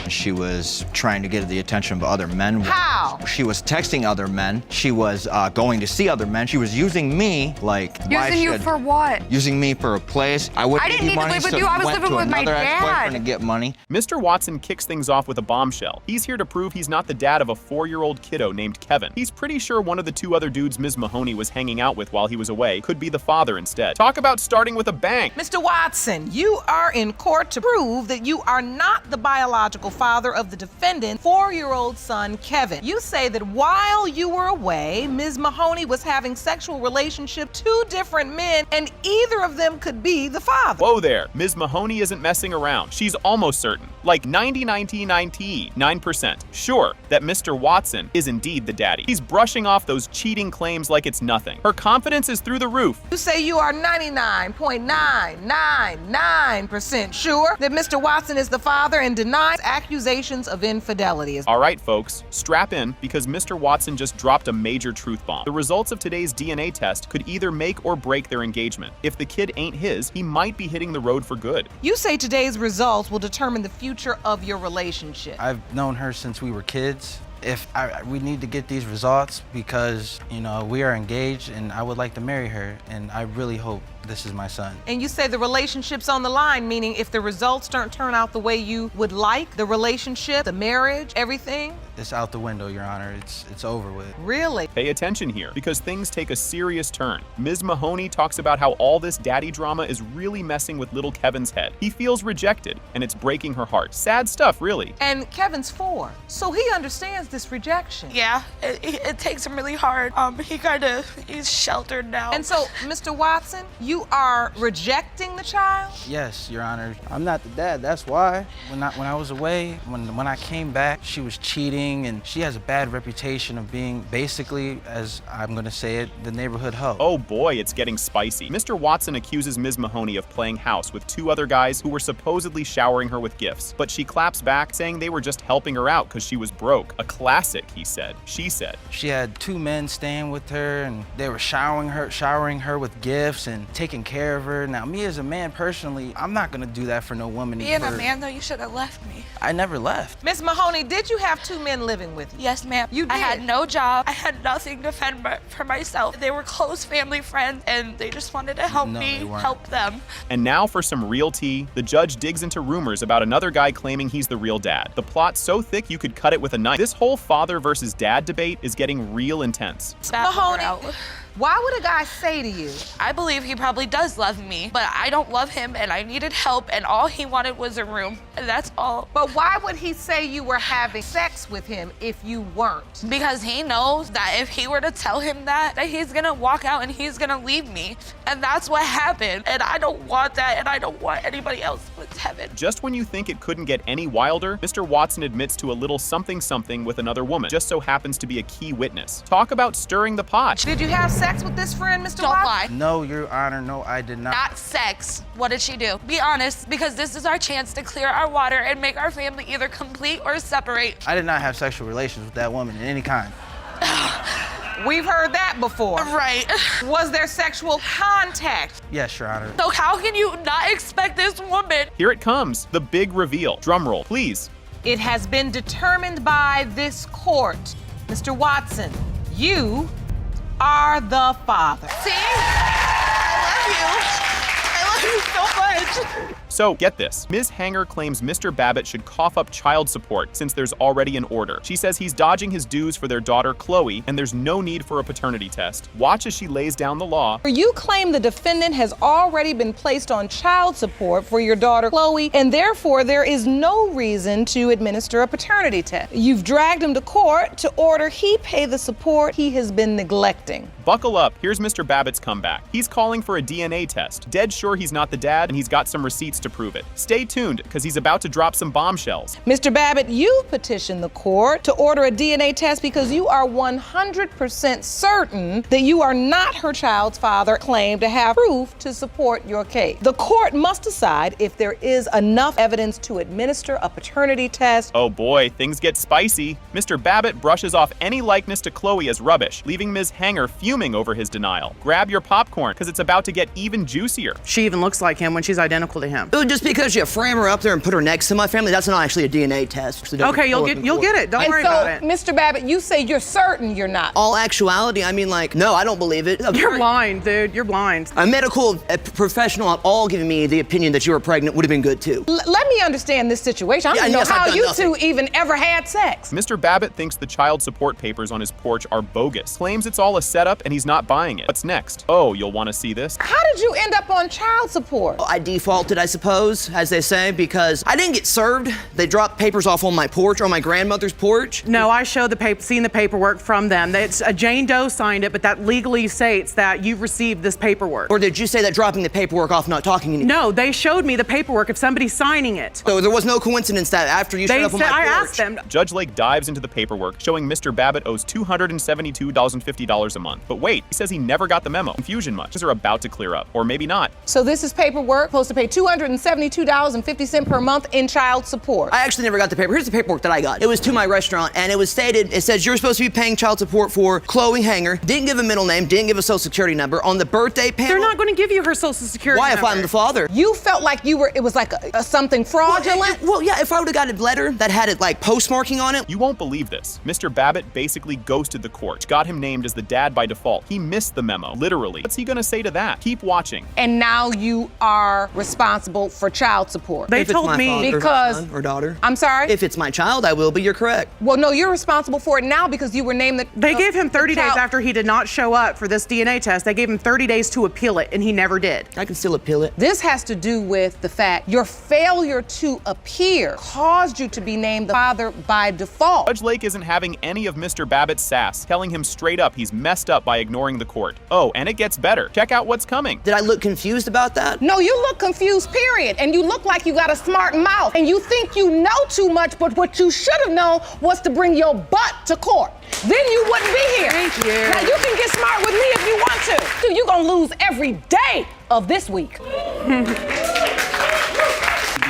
She was trying to get the attention of other men. How? She was texting other men. She was going to see other men. She was using me, like, using you for what? Using me for a place. I wouldn't didn't give you need to money, live with so you. I was went living to with my another ex-boyfriend dad. to get money. Mr. Watson kicks things off with a bombshell. He's here to prove he's not the dad of a 4-year-old kiddo named Kevin. He's pretty sure one of the 2 other dudes Ms. Mahoney was hanging out with while he was away could be the father instead. Talk about starting with a bang. Mr. Watson, you are in court to prove that you are not the biological father of the defendant, 4-year-old son, Kevin. You say that while you were away, Ms. Mahoney was having sexual relationship with 2 different men, and either of them could be the father. Whoa there, Ms. Mahoney isn't messing around. She's almost certain, like 99% sure that Mr. Watson is indeed the daddy. He's brushing off those cheating claims like it's nothing. Her confidence is through the roof. You say you are 99.999% sure that Mr. Watson is the father and denies accusations of infidelity. All right, folks, strap in because Mr. Watson just dropped a major truth bomb. The results of today's DNA test could either make or break their engagement. If the kid ain't his, he might be hitting the road for good. You say today's results will determine the future of your relationship. I've known her since we were kids. We need to get these results because, you know, we are engaged and I would like to marry her, and I really hope this is my son. And you say the relationship's on the line, meaning if the results don't turn out the way you would like, the relationship, the marriage, everything? It's out the window, Your Honor. It's over with. Really? Pay attention here, because things take a serious turn. Ms. Mahoney talks about how all this daddy drama is really messing with little Kevin's head. He feels rejected, and it's breaking her heart. Sad stuff, really. And Kevin's 4, so he understands this rejection. Yeah, it takes him really hard. He's sheltered now. And so, Mr. Watson, you are rejecting the child? Yes, Your Honor. I'm not the dad, that's why. When I was away, when I came back, she was cheating, and she has a bad reputation of being basically, as I'm gonna say it, the neighborhood hoe. Oh boy, it's getting spicy. Mr. Watson accuses Ms. Mahoney of playing house with 2 other guys who were supposedly showering her with gifts, but she claps back, saying they were just helping her out because she was broke. A classic, he said. She said. She had 2 men staying with her, and they were showering her with gifts and taking care of her. Now, me as a man personally, I'm not gonna do that for no woman. Being a man, though, you should have left me. I never left. Ms. Mahoney, did you have 2 men living with you? Yes, ma'am. You did? I had no job. I had nothing to fend for myself. They were close family friends, and they just wanted to help me help them. And now for some real tea, the judge digs into rumors about another guy claiming he's the real dad. The plot's so thick you could cut it with a knife. This whole father versus dad debate is getting real intense. Mahoney, why would a guy say to you? I believe he probably does love me, but I don't love him, and I needed help, and all he wanted was a room, and that's all. But why would he say you were having sex with him if you weren't? Because he knows that if he were to tell him that he's gonna walk out and he's gonna leave me, and that's what happened, and I don't want that, and I don't want anybody else but Kevin. Just when you think it couldn't get any wilder, Mr. Watson admits to a little something with another woman, just so happens to be a key witness. Talk about stirring the pot. Did you have sex with this friend, Mr. Don't Watson? lie. No, Your Honor, no, I did not. Not sex. What did she do? Be honest, because this is our chance to clear our water and make our family either complete or separate. I did not have sexual relations with that woman in any kind. We've heard that before. Right. Was there sexual contact? Yes, Your Honor. So how can you not expect this woman? Here it comes, the big reveal. Drum roll, please. It has been determined by this court. Mr. Watson, you are the father. See? I love you so much. So, get this. Ms. Hanger claims Mr. Babbitt should cough up child support since there's already an order. She says he's dodging his dues for their daughter, Chloe, and there's no need for a paternity test. Watch as she lays down the law. You claim the defendant has already been placed on child support for your daughter, Chloe, and therefore there is no reason to administer a paternity test. You've dragged him to court to order he pay the support he has been neglecting. Buckle up. Here's Mr. Babbitt's comeback. He's calling for a DNA test. Dead sure he's not the dad, and he's got some receipts to prove it. Stay tuned, because he's about to drop some bombshells. Mr. Babbitt, you petitioned the court to order a DNA test because you are 100% certain that you are not her child's father, claim to have proof to support your case. The court must decide if there is enough evidence to administer a paternity test. Oh boy, things get spicy. Mr. Babbitt brushes off any likeness to Chloe as rubbish, leaving Ms. Hanger fuming over his denial. Grab your popcorn, because it's about to get even juicier. She even looks like him when she's identical to him. Ooh, just because you frame her up there and put her next to my family, that's not actually a DNA test. Okay, you'll get it. Don't worry about it. Mr. Babbitt, you say you're certain you're not. All actuality, I mean, like, no, I don't believe it. You're blind, dude. You're blind. A medical professional at all giving me the opinion that you were pregnant would have been good too. Let me understand this situation. I don't know how you two even ever had sex. Mr. Babbitt thinks the child support papers on his porch are bogus. Claims it's all a setup and he's not buying it. What's next? Oh, you'll want to see this? How did you end up on child support? I defaulted, I suppose. suppose, as they say, because I didn't get served. They dropped papers off on my porch, or on my grandmother's porch. No, I showed seen the paperwork from them. It's Jane Doe signed it, but that legally states that you've received this paperwork. Or did you say that dropping the paperwork off, not talking to me? No, they showed me the paperwork of somebody signing it. So there was no coincidence that after you showed up on my porch. I asked them. Judge Lake dives into the paperwork, showing Mr. Babbitt owes $272.50 a month. But wait, he says he never got the memo. Confusion much. These are about to clear up, or maybe not. So this is paperwork, supposed to pay $272.50 per month in child support. I actually never got the paper. Here's the paperwork that I got. It was to my restaurant, and it was stated, it says you're supposed to be paying child support for Chloe Hanger. Didn't give a middle name, didn't give a social security number. On the birthday panel. They're not going to give you her social security Why, number. if I'm the father? You felt like it was like something fraudulent? Well, yeah, if I would have got a letter that had it like postmarking on it. You won't believe this. Mr. Babbitt basically ghosted the court, got him named as the dad by default. He missed the memo, literally. What's he gonna say to that? Keep watching. And now you are responsible for child support. They told me because son or daughter. I'm sorry? If it's my child, I will, but you're correct. Well, no, you're responsible for it now because you were named the They gave him 30 days after he did not show up for this DNA test. They gave him 30 days to appeal it, and he never did. I can still appeal it. This has to do with the fact your failure to appear caused you to be named the father by default. Judge Lake isn't having any of Mr. Babbitt's sass, telling him straight up he's messed up by ignoring the court. Oh, and it gets better. Check out what's coming. Did I look confused about that? No, you look confused, period. And you look like you got a smart mouth. And you think you know too much, but what you should have known was to bring your butt to court. Then you wouldn't be here. Thank you. Now you can get smart with me if you want to. Dude, you're gonna lose every day of this week.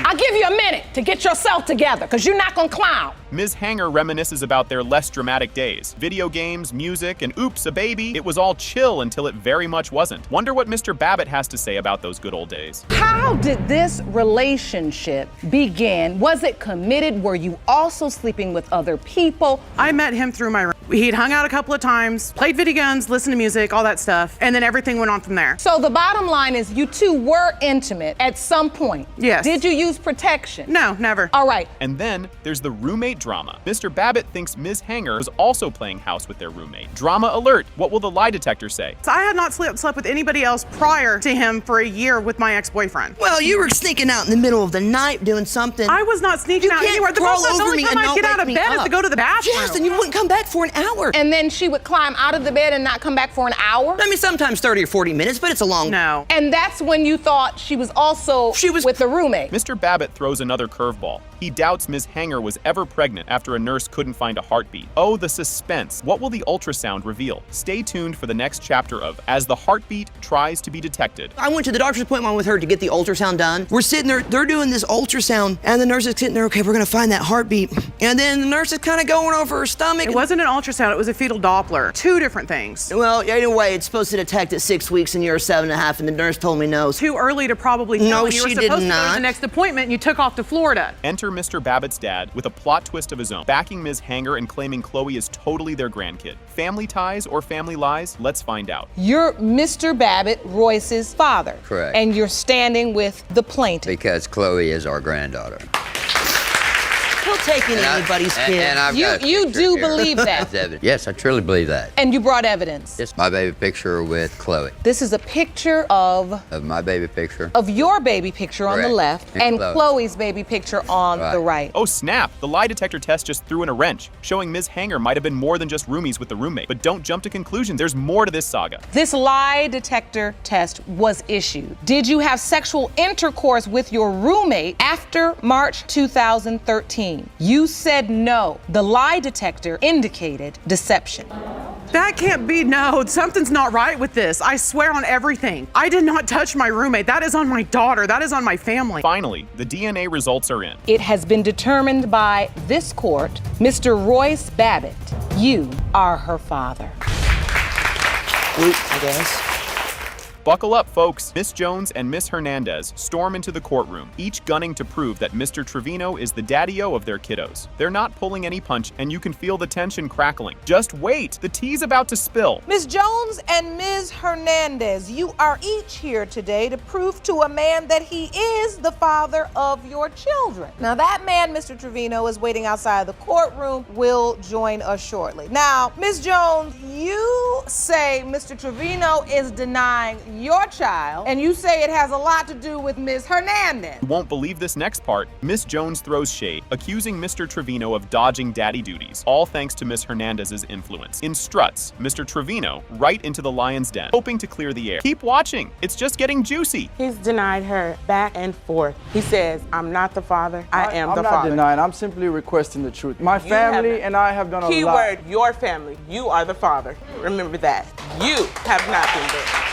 I'll give you a minute to get yourself together, because you're not gonna clown. Ms. Hanger reminisces about their less dramatic days. Video games, music, and oops, a baby. It was all chill until it very much wasn't. Wonder what Mr. Babbitt has to say about those good old days. How did this relationship begin? Was it committed? Were you also sleeping with other people? I met him through my room. He'd hung out a couple of times, played video games, listened to music, all that stuff, and then everything went on from there. So the bottom line is you two were intimate at some point. Yes. Did you use protection? No, never. All right. And then there's the roommate drama. Mr. Babbitt thinks Ms. Hanger was also playing house with their roommate. Drama alert. What will the lie detector say? So I had not slept with anybody else prior to him for a year with my ex-boyfriend. Well, you were sneaking out in the middle of the night doing something. I was not sneaking out anywhere. The only time I'd get out of bed is to go to the bathroom. Yes, and you wouldn't come back for an hour. And then she would climb out of the bed and not come back for an hour? I mean, sometimes 30 or 40 minutes, but it's a long... No. And that's when you thought she was also with the roommate. Mr. Babbitt throws another curveball. He doubts Ms. Hanger was ever pregnant after a nurse couldn't find a heartbeat. Oh, the suspense. What will the ultrasound reveal? Stay tuned for the next chapter of As the Heartbeat Tries to be Detected. I went to the doctor's appointment with her to get the ultrasound done. We're sitting there, they're doing this ultrasound, and the nurse is sitting there, okay, we're gonna find that heartbeat. And then the nurse is kind of going over her stomach. It wasn't an ultrasound, it was a fetal Doppler. Two different things. Well, anyway, it's supposed to detect at 6 weeks and you're 7.5, and the nurse told me no. Too early to probably tell. No, You were she supposed did to go to not. the next appointment, and you took off to Florida. Enter Mr. Babbitt's dad with a plot twist of his own, backing Ms. Hanger and claiming Chloe is totally their grandkid. Family ties or family lies? Let's find out. You're Mr. Babbitt, Royce's father. Correct. And you're standing with the plaintiff. Because Chloe is our granddaughter. He'll take in anybody's kid. And I've got a You picture do here. believe that? That's evidence. Yes, I truly believe that. And you brought evidence. It's my baby picture with Chloe. This is a picture of my baby picture. Of your baby picture on the Correct. left And and Chloe. Chloe's baby picture on the right. Oh snap, the lie detector test just threw in a wrench, showing Ms. Hanger might have been more than just roomies with the roommate. But don't jump to conclusions, there's more to this saga. This lie detector test was issued. Did you have sexual intercourse with your roommate after March 2013? You said no. The lie detector indicated deception. That can't be, no, something's not right with this. I swear on everything. I did not touch my roommate. That is on my daughter. That is on my family. Finally, the DNA results are in. It has been determined by this court, Mr. Royce Babbitt, you are her father. I guess. Buckle up, folks. Miss Jones and Miss Hernandez storm into the courtroom, each gunning to prove that Mr. Trevino is the daddy-o of their kiddos. They're not pulling any punch, and you can feel the tension crackling. Just wait, the tea's about to spill. Ms. Jones and Ms. Hernandez, you are each here today to prove to a man that he is the father of your children. Now that man, Mr. Trevino, is waiting outside the courtroom, will join us shortly. Now, Ms. Jones, you You say Mr. Trevino is denying your child, and you say it has a lot to do with Ms. Hernandez. You won't believe this next part. Miss Jones throws shade, accusing Mr. Trevino of dodging daddy duties, all thanks to Miss Hernandez's influence. In struts Mr. Trevino right into the lion's den, hoping to clear the air. Keep watching. It's just getting juicy. He's denied her back and forth. He says, I'm not the father, I am the father. I'm not denying, I'm simply requesting the truth. My family and I have done a lot. Keyword, your family. You are the father. Remember that. You have not been there.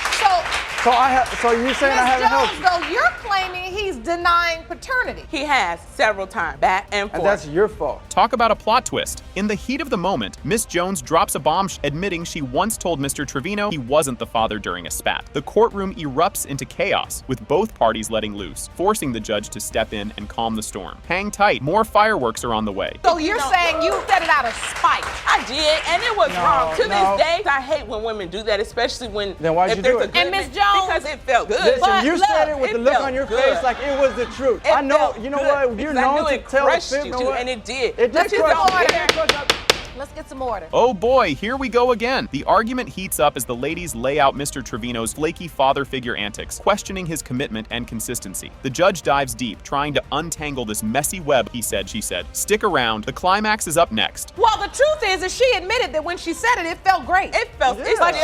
So you're saying I haven't helped you? So you're claiming he's denying paternity. He has several times, back and forth. And that's your fault. Talk about a plot twist. In the heat of the moment, Miss Jones drops a bomb admitting she once told Mr. Trevino he wasn't the father during a spat. The courtroom erupts into chaos, with both parties letting loose, forcing the judge to step in and calm the storm. Hang tight, more fireworks are on the way. So you're saying you said it out of spite. I did, and it was wrong. To this day, I hate when women do that, especially when then why'd you do it? And Miss Jones, because it felt good. Listen, you said it with the look on your face like it was the truth. I know, you know what? You're known to tell the truth. And it did. It did crush you. Let's get some order. Oh boy, here we go again. The argument heats up as the ladies lay out Mr. Trevino's flaky father figure antics, questioning his commitment and consistency. The judge dives deep, trying to untangle this messy web, he said, she said. Stick around, the climax is up next. Well, the truth is she admitted that when she said it, it felt great. It felt But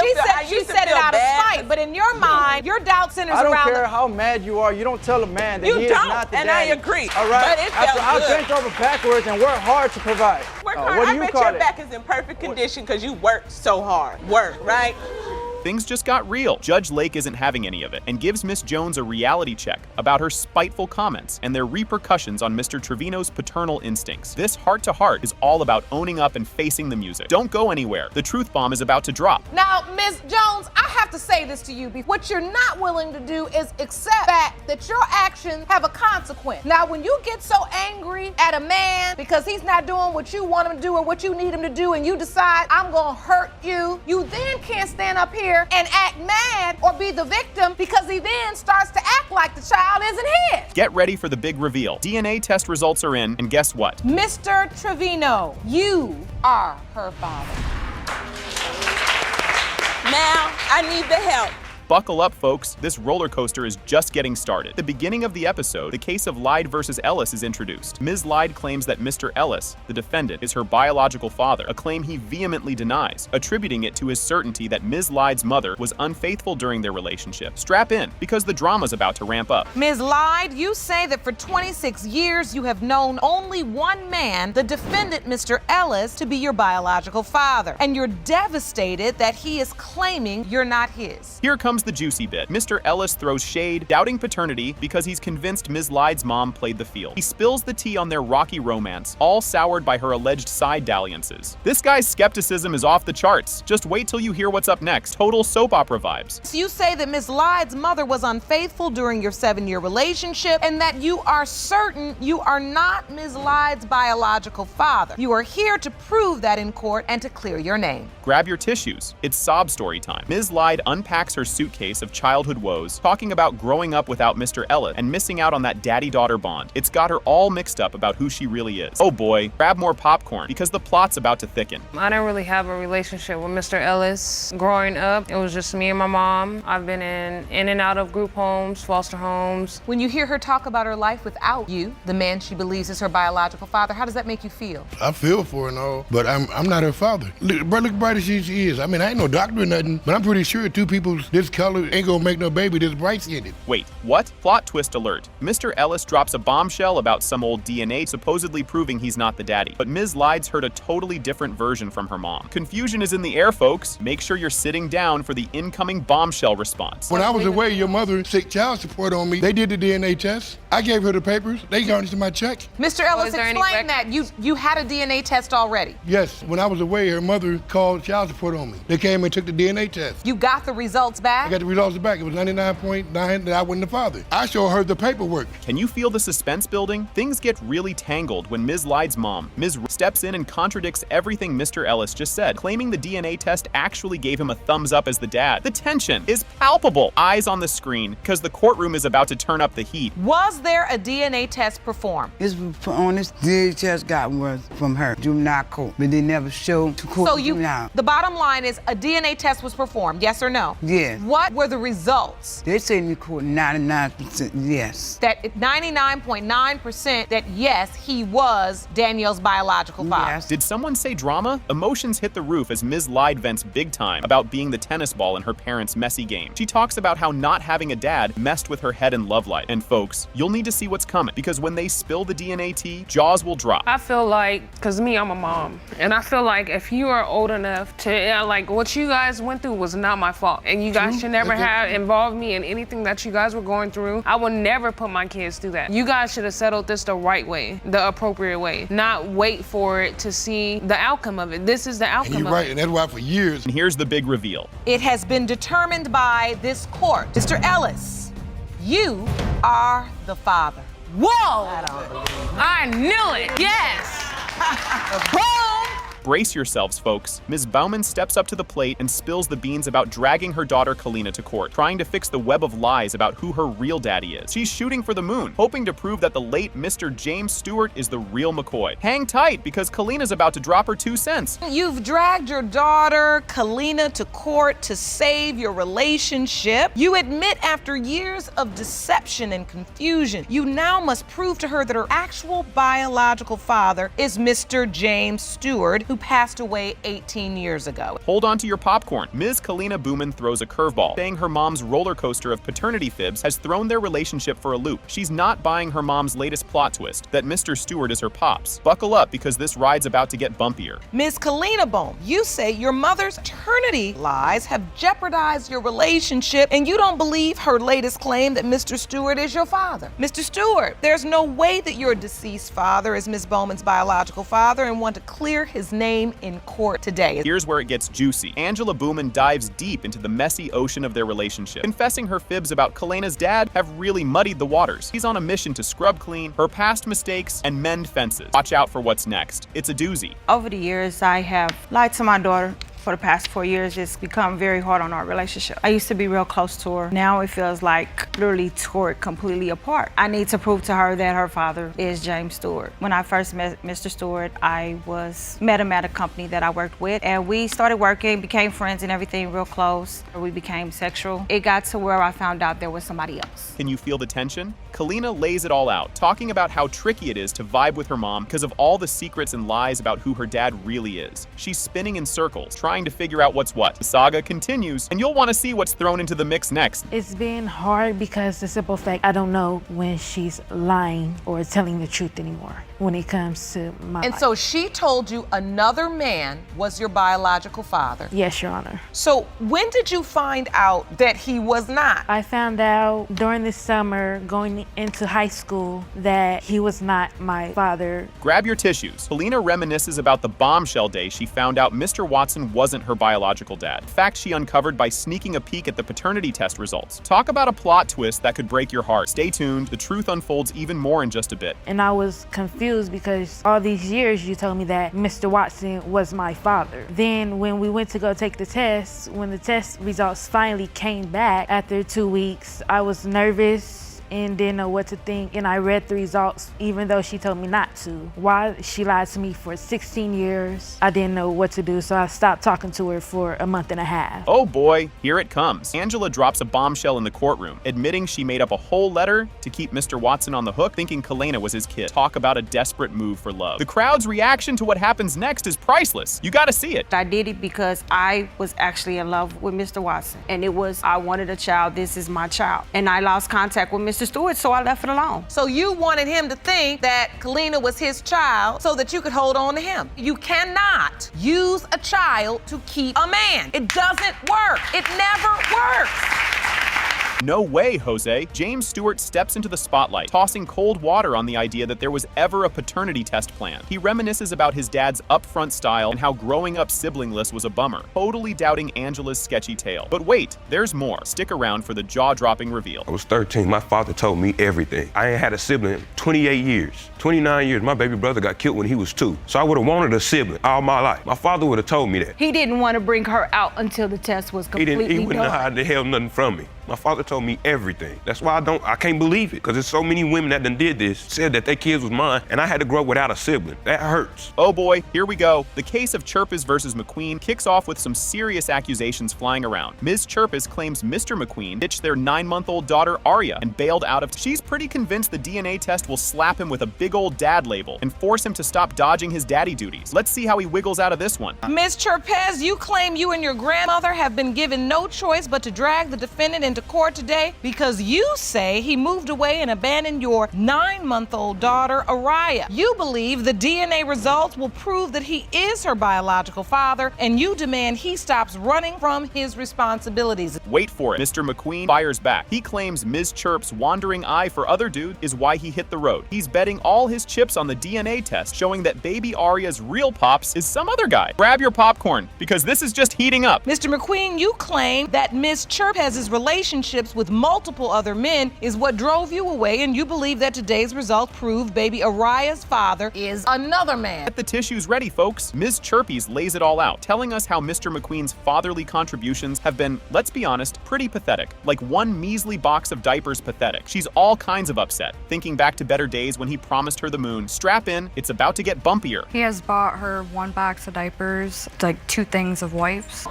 she said it out of spite. But in your mind, your doubt centers around. I don't care how mad you are. You don't tell a man that he is not the daddy. And I agree. All right. But it felt good. I bent over backwards and worked hard to provide. Work hard. What do you call it? Back is in perfect condition because you worked so hard. Work, right? Things just got real. Judge Lake isn't having any of it and gives Miss Jones a reality check about her spiteful comments and their repercussions on Mr. Trevino's paternal instincts. This heart-to-heart is all about owning up and facing the music. Don't go anywhere. The truth bomb is about to drop. Now, Miss Jones, I have to say this to you. What you're not willing to do is accept the fact that your actions have a consequence. Now, when you get so angry at a man because he's not doing what you want him to do or what you need him to do, and you decide, I'm gonna hurt you, you then can't stand up here and act mad or be the victim because he then starts to act like the child isn't his. Get ready for the big reveal. DNA test results are in, and guess what? Mr. Trevino, you are her father. Now, I need the help. Buckle up, folks. This roller coaster is just getting started. At the beginning of the episode, the case of Lyde versus Ellis is introduced. Ms. Lyde claims that Mr. Ellis, the defendant, is her biological father, a claim he vehemently denies, attributing it to his certainty that Ms. Lyde's mother was unfaithful during their relationship. Strap in, because the drama's about to ramp up. Ms. Lyde, you say that for 26 years you have known only one man, the defendant, Mr. Ellis, to be your biological father, and you're devastated that he is claiming you're not his. Here comes the juicy bit. Mr. Ellis throws shade, doubting paternity because he's convinced Ms. Lyde's mom played the field. He spills the tea on their rocky romance, all soured by her alleged side dalliances. This guy's skepticism is off the charts. Just wait till you hear what's up next. Total soap opera vibes. So you say that Ms. Lyde's mother was unfaithful during your 7-year relationship and that you are certain you are not Ms. Lyde's biological father. You are here to prove that in court and to clear your name. Grab your tissues. It's sob story time. Ms. Lyde unpacks her suitcase of childhood woes, talking about growing up without Mr. Ellis and missing out on that daddy-daughter bond. It's got her all mixed up about who she really is. Oh boy, grab more popcorn because the plot's about to thicken. I didn't really have a relationship with Mr. Ellis. Growing up, it was just me and my mom. I've been in and out of group homes, foster homes. When you hear her talk about her life without you, the man she believes is her biological father, how does that make you feel? I feel for her and all, but I'm not her father. Look bright as she is. I mean, I ain't no doctor or nothing, but I'm pretty sure two people this color ain't gonna make no baby this bright-skinned. Wait, what? Plot twist alert. Mr. Ellis drops a bombshell about some old DNA supposedly proving he's not the daddy. But Ms. Lyde's heard a totally different version from her mom. Confusion is in the air, folks. Make sure you're sitting down for the incoming bombshell response. When I was away, your mother sick child support on me. They did the DNA test. I gave her the papers. They garnished my check. Mr. Ellis, explain that. You had a DNA test already. Yes, when I was away, her mother called child support on me. They came and took the DNA test. You got the results back? I got the results back. It was 99.9 that I wasn't the father. I showed her the paperwork. Can you feel the suspense building? Things get really tangled when Ms. Lyde's mom, Ms. steps in and contradicts everything Mr. Ellis just said, claiming the DNA test actually gave him a thumbs up as the dad. The tension is palpable. Eyes on the screen, because the courtroom is about to turn up the heat. Was there a DNA test performed? This DNA test got was from her, juvenile court, but they never showed to court. So juvenile. the bottom line is a DNA test was performed, yes or no? Yes. What were the results? They say in the court 99% yes. That 99.9% that yes, he was Danielle's biological father. Yes. Did someone say drama? Emotions hit the roof as Ms. Lyde vents big time about being the tennis ball in her parents' messy game. She talks about how not having a dad messed with her head and love life. And folks, you'll need to see what's coming, because when they spill the DNA tea, jaws will drop. I feel like, because me, I'm a mom, and I feel like if you are old enough to, like, what you guys went through was not my fault, and you guys should never have involved me in anything that you guys were going through. I will never put my kids through that. You guys should have settled this the right way, the appropriate way, not wait for it to see the outcome of it. This is the outcome And you're right, and that's why for years. And here's the big reveal. It has been determined by this court. Mr. Ellis, you are the father. Whoa! I knew it, yes! Boom! Brace yourselves, folks. Ms. Bauman steps up to the plate and spills the beans about dragging her daughter Kalina to court, trying to fix the web of lies about who her real daddy is. She's shooting for the moon, hoping to prove that the late Mr. James Stewart is the real McCoy. Hang tight, because Kalina's about to drop her 2 cents. You've dragged your daughter Kalina to court to save your relationship. You admit after years of deception and confusion, you now must prove to her that her actual biological father is Mr. James Stewart, who passed away 18 years ago. Hold on to your popcorn. Ms. Kalina Booman throws a curveball, saying her mom's roller coaster of paternity fibs has thrown their relationship for a loop. She's not buying her mom's latest plot twist, that Mr. Stewart is her pops. Buckle up, because this ride's about to get bumpier. Ms. Kalina Bohm, you say your mother's paternity lies have jeopardized your relationship, and you don't believe her latest claim that Mr. Stewart is your father. Mr. Stewart, there's no way that your deceased father is Ms. Bowman's biological father, and want to clear his name in court today. Here's where it gets juicy. Angela Booman dives deep into the messy ocean of their relationship, confessing her fibs about Kalina's dad have really muddied the waters. He's on a mission to scrub clean her past mistakes and mend fences. Watch out for what's next. It's a doozy. Over the years, I have lied to my daughter. For the past 4 years, it's become very hard on our relationship. I used to be real close to her. Now it feels like literally tore it completely apart. I need to prove to her that her father is James Stewart. When I first met Mr. Stewart, I met him at a company that I worked with, and we started working, became friends and everything, real close. We became sexual. It got to where I found out there was somebody else. Can you feel the tension? Kalina lays it all out, talking about how tricky it is to vibe with her mom because of all the secrets and lies about who her dad really is. She's spinning in circles, trying to figure out what's what. The saga continues, and you'll want to see what's thrown into the mix next. It's been hard because the simple fact I don't know when she's lying or telling the truth anymore when it comes to my And life. so she told you another man was your biological father. Yes, Your Honor. So when did you find out that he was not? I found out during the summer going into high school that he was not my father. Grab your tissues. Kalina reminisces about the bombshell day she found out Mr. Watson wasn't her biological dad. Fact she uncovered by sneaking a peek at the paternity test results. Talk about a plot twist that could break your heart. Stay tuned. The truth unfolds even more in just a bit. And I was confused because all these years you told me that Mr. Watson was my father. Then when we went to go take the test, when the test results finally came back after 2 weeks, I was nervous and didn't know what to think, and I read the results even though she told me not to. Why she lied to me for 16 years, I didn't know what to do, so I stopped talking to her for a month and a half. Oh boy, here it comes. Angela drops a bombshell in the courtroom, admitting she made up a whole letter to keep Mr. Watson on the hook, thinking Kalina was his kid. Talk about a desperate move for love. The crowd's reaction to what happens next is priceless. You gotta see it. I did it because I was actually in love with Mr. Watson, and it was, I wanted a child, this is my child. And I lost contact with Mr. Stewart, so I left it alone. So you wanted him to think that Kalina was his child so that you could hold on to him. You cannot use a child to keep a man. It doesn't work. It never works. No way, Jose. James Stewart steps into the spotlight, tossing cold water on the idea that there was ever a paternity test planned. He reminisces about his dad's upfront style and how growing up siblingless was a bummer, totally doubting Angela's sketchy tale. But wait, there's more. Stick around for the jaw-dropping reveal. I was 13. My father told me everything. I ain't had a sibling 28 years. 29 years. My baby brother got killed when he was 2. So I would have wanted a sibling all my life. My father would have told me that. He didn't want to bring her out until the test was completely He wouldn't done. hide the hell nothing from me. My father told me everything. That's why I can't believe it, because there's so many women that done did this, said that their kids was mine, and I had to grow up without a sibling. That hurts. Oh boy, here we go. The case of Chirpis versus McQueen kicks off with some serious accusations flying around. Ms. Chirpis claims Mr. McQueen ditched their 9-month-old daughter Aria and bailed out of. She's pretty convinced the DNA test will slap him with a big old dad label and force him to stop dodging his daddy duties. Let's see how he wiggles out of this one. Ms. Chirpis, you claim you and your grandmother have been given no choice but to drag the defendant into court today because you say he moved away and abandoned your 9-month-old daughter, Aria. You believe the DNA results will prove that he is her biological father, and you demand he stops running from his responsibilities. Wait for it. Mr. McQueen fires back. He claims Ms. Chirp's wandering eye for other dudes is why he hit the road. He's betting all his chips on the DNA test, showing that baby Aria's real pops is some other guy. Grab your popcorn, because this is just heating up. Mr. McQueen, you claim that Ms. Chirpis' relationships with multiple other men is what drove you away, and you believe that today's results prove baby Aria's father is another man. Get the tissues ready, folks. Ms. Chirpis lays it all out, telling us how Mr. McQueen's fatherly contributions have been, let's be honest, pretty pathetic. Like one measly box of diapers pathetic. She's all kinds of upset, thinking back to better days when he promised her the moon. Strap in, it's about to get bumpier. He has bought her 1 box of diapers, like 2 things of wipes.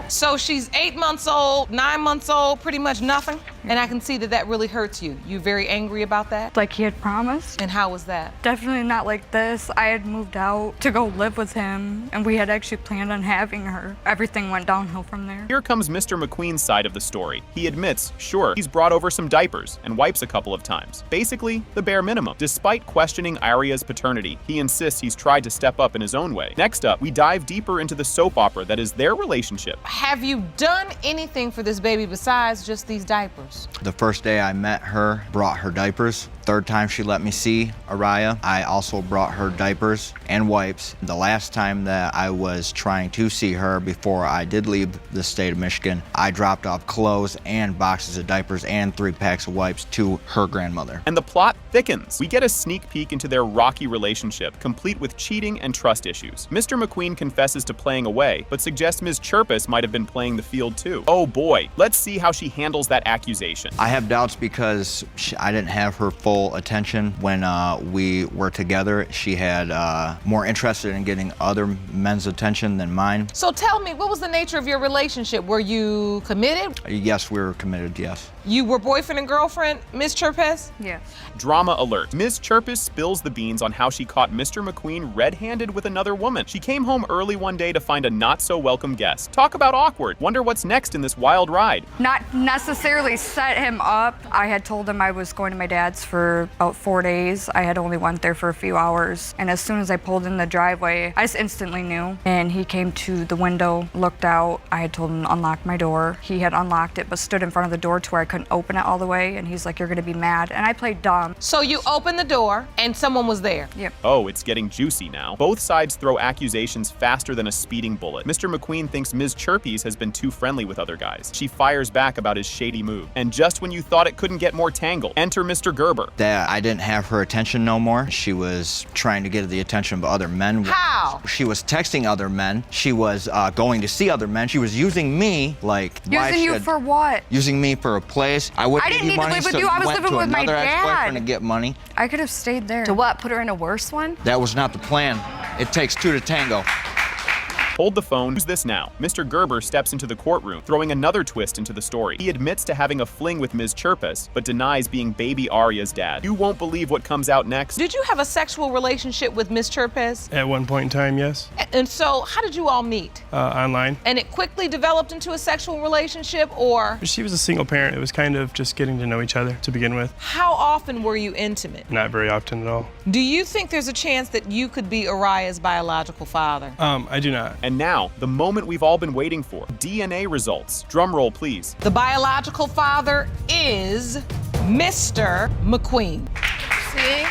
So she's 8 months old, 9 months old, pretty much nothing. And I can see that that really hurts you. You very angry about that? Like he had promised. And how was that? Definitely not like this. I had moved out to go live with him, and we had actually planned on having her. Everything went downhill from there. Here comes Mr. McQueen's side of the story. He admits, sure, he's brought over some diapers and wipes a couple of times. Basically, the bare minimum. Despite questioning Aria's paternity, he insists he's tried to step up in his own way. Next up, we dive deeper into the soap opera that is their relationship. Have you done anything for this baby besides just these diapers? The first day I met her, brought her diapers. Third time she let me see Aria, I also brought her diapers and wipes. The last time that I was trying to see her before I did leave the state of Michigan, I dropped off clothes and boxes of diapers and 3 packs of wipes to her grandmother. And the plot thickens. We get a sneak peek into their rocky relationship, complete with cheating and trust issues. Mr. McQueen confesses to playing away, but suggests Ms. Chirpis might have been playing the field too. Oh boy, let's see how she handles that accusation. I have doubts because I didn't have her full attention when we were together. She had more interested in getting other men's attention than mine. So tell me, what was the nature of your relationship? Were you committed? Yes, we were committed, yes. You were boyfriend and girlfriend, Ms. Chirpis? Yes. Drama alert. Ms. Chirpis spills the beans on how she caught Mr. McQueen red-handed with another woman. She came home early one day to find a not-so-welcome guest. Talk about awkward. Wonder what's next in this wild ride. Not necessarily set him up. I had told him I was going to my dad's for about 4 days. I had only went there for a few hours. And as soon as I pulled in the driveway, I just instantly knew. And he came to the window, looked out. I had told him to unlock my door. He had unlocked it, but stood in front of the door to where I couldn't open it all the way. And he's like, "You're gonna be mad." And I played dumb. So you opened the door and someone was there? Yep. Oh, it's getting juicy now. Both sides throw accusations faster than a speeding bullet. Mr. McQueen thinks Ms. Chirpis has been too friendly with other guys. She fires back about his shady move. And just when you thought it couldn't get more tangled, enter Mr. Gerber. That I didn't have her attention no more. She was trying to get the attention of other men. How? She was texting other men. She was going to see other men. She was using me, like, Using you for what? Using me for a place. I wouldn't didn't give you need to money, live with so you. I was went living to with my another ex-boyfriend dad. to get money. I could have stayed there. To what? Put her in a worse one? That was not the plan. It takes 2 to tango. Hold the phone. Who's this now? Mr. Gerber steps into the courtroom, throwing another twist into the story. He admits to having a fling with Ms. Chirpis, but denies being baby Aria's dad. You won't believe what comes out next. Did you have a sexual relationship with Ms. Chirpis? At one point in time, yes. And so, how did you all meet? Online. And it quickly developed into a sexual relationship, or? She was a single parent. It was kind of just getting to know each other to begin with. How often were you intimate? Not very often at all. Do you think there's a chance that you could be Aria's biological father? I do not. And now, the moment we've all been waiting for, DNA results. Drum roll, please. The biological father is Mr. McQueen. See?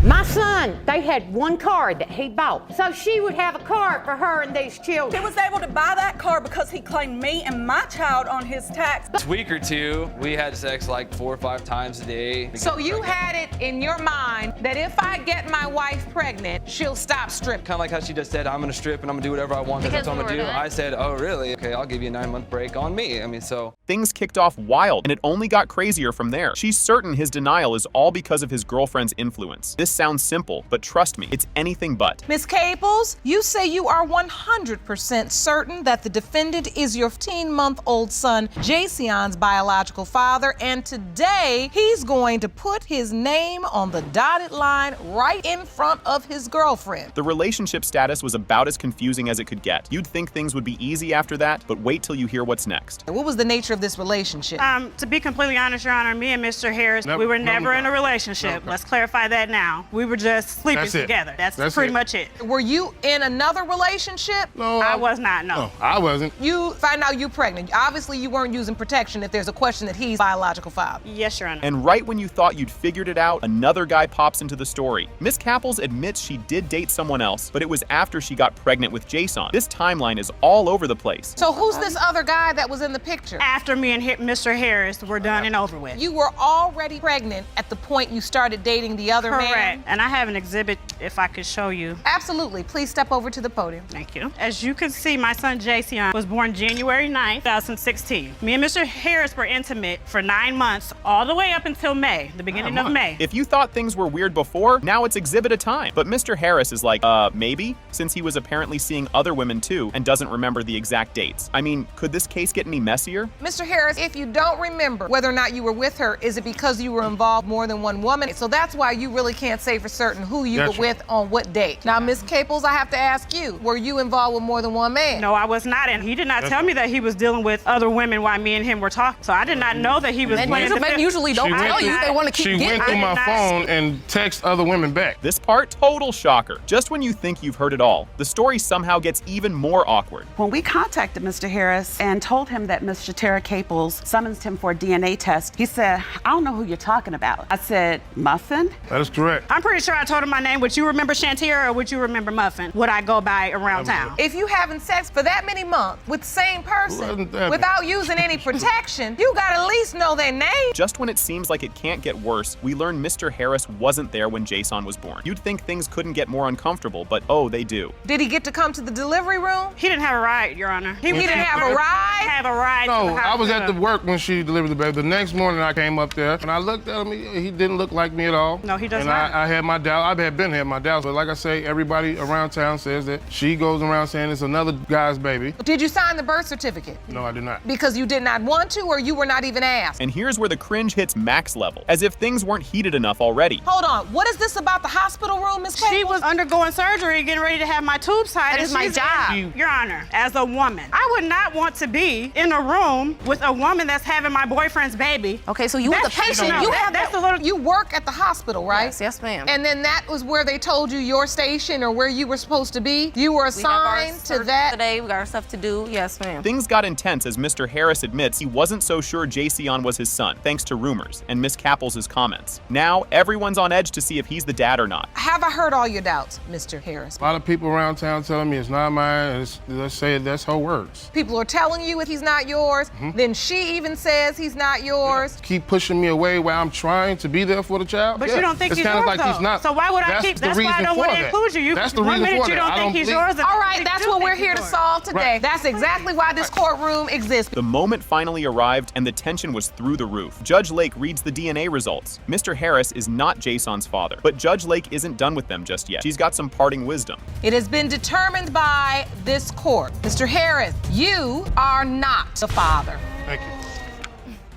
My son, they had one car that he bought. So she would have a car for her and these children. He was able to buy that car because he claimed me and my child on his tax. This week or two, we had sex like 4 or 5 times a day. So you had it in your mind that if I get my wife pregnant, she'll stop stripping. Kind of like how she just said, I'm gonna strip and I'm gonna do whatever I want because that's what I'm gonna do. I said, oh really? Okay, I'll give you a 9-month break on me. I mean, so. Things kicked off wild, and it only got crazier from there. She's certain his denial is all because of his girlfriend's influence. This sounds simple, but trust me, it's anything but. Ms. Caples, you say you are 100% certain that the defendant is your 15-month-old son, Jason's biological father, and today he's going to put his name on the dotted line right in front of his girlfriend. The relationship status was about as confusing as it could get. You'd think things would be easy after that, but wait till you hear what's next. What was the nature of this relationship? To be completely honest, Your Honor, me and Mr. Harris, we were never in a relationship. Let's clarify that now. We were just sleeping together. That's pretty much it. Were you in another relationship? No, I was not, no. I wasn't. You find out you're pregnant. Obviously, you weren't using protection if there's a question that he's biological father. Yes, Your Honor. And right when you thought you'd figured it out, another guy pops into the story. Miss Caples admits she did date someone else, but it was after she got pregnant with Jason. This timeline is all over the place. So who's this other guy that was in the picture? After me and Mr. Harris were done and over with. You were already pregnant at the point you started dating the other man? Correct. And I have an exhibit if I could show you. Absolutely. Please step over to the podium. Thank you. As you can see, my son Jason was born January 9th, 2016. Me and Mr. Harris were intimate for 9 months, all the way up until May, the beginning of May. If you thought things were weird before, now it's exhibit a time. But Mr. Harris is like, maybe? Since he was apparently seeing other women too and doesn't remember the exact dates. I mean, could this case get any messier? Mr. Harris, if you don't remember whether or not you were with her, is it because you were involved more than one woman? So that's why you really can't say for certain who you were with on what date. Now, Ms. Caples, I have to ask you, were you involved with more than one man? No, I was not, and he did not tell me that he was dealing with other women while me and him were talking. So I did not know that he was playing the Men usually don't tell you. They want to keep She went through my phone and text other women back. This part, total shocker. Just when you think you've heard it all, the story somehow gets even more awkward. When we contacted Mr. Harris and told him that Ms. Shatera Caples summoned him for a DNA test, he said, I don't know who you're talking about. I said, Muffin? That is correct. I'm pretty sure I told him my name. Would you remember Shantira or would you remember Muffin? Would I go by around town? If you having sex for that many months with the same person without using any protection, you gotta at least know their name. Just when it seems like it can't get worse, we learn Mr. Harris wasn't there when Jason was born. You'd think things couldn't get more uncomfortable, but oh, they do. Did he get to come to the delivery room? He didn't have a ride, Your Honor. He didn't have a ride? Have a ride No, to the hospital. I was at the work when she delivered the baby. The next morning I came up there and I looked at him, he didn't look like me at all. No, he does and not. I had my doubt. I had been had my doubts, but like I say, everybody around town says that she goes around saying it's another guy's baby. Did you sign the birth certificate? No, I did not. Because you did not want to, or you were not even asked? And here's where the cringe hits max level, as if things weren't heated enough already. Hold on, what is this about the hospital room, Ms. Caples? She was undergoing surgery, getting ready to have my tubes tied. That is my job. Your Honor, as a woman, I would not want to be in a room with a woman that's having my boyfriend's baby. Okay, so you were the patient. You work at the hospital, right? Yes, ma'am. And then that was where they told you your station or where you were supposed to be? You were assigned to that? Today, we got our stuff to do. Yes, ma'am. Things got intense as Mr. Harris admits he wasn't so sure Jason was his son, thanks to rumors and Miss Caples' comments. Now, everyone's on edge to see if he's the dad or not. Have I heard all your doubts, Mr. Harris? A lot of people around town telling me it's not mine. Let's say that's her words. People are telling you if he's not yours. Then she even says he's not yours. Keep pushing me away while I'm trying to be there for the child. But you don't think it's he's kind yours, of like he's not. So why would I keep? That's why I don't want to include you. That's the reason for that. You don't think he's yours. All right, that's what we're here to solve today. Right. That's exactly why this courtroom exists. The moment finally arrived and the tension was through the roof. Judge Lake reads the DNA results. Mr. Harris is not Jason's father, but Judge Lake isn't done with them just yet. She's got some parting wisdom. It has been determined by this court. Mr. Harris, you are not the father. Thank you.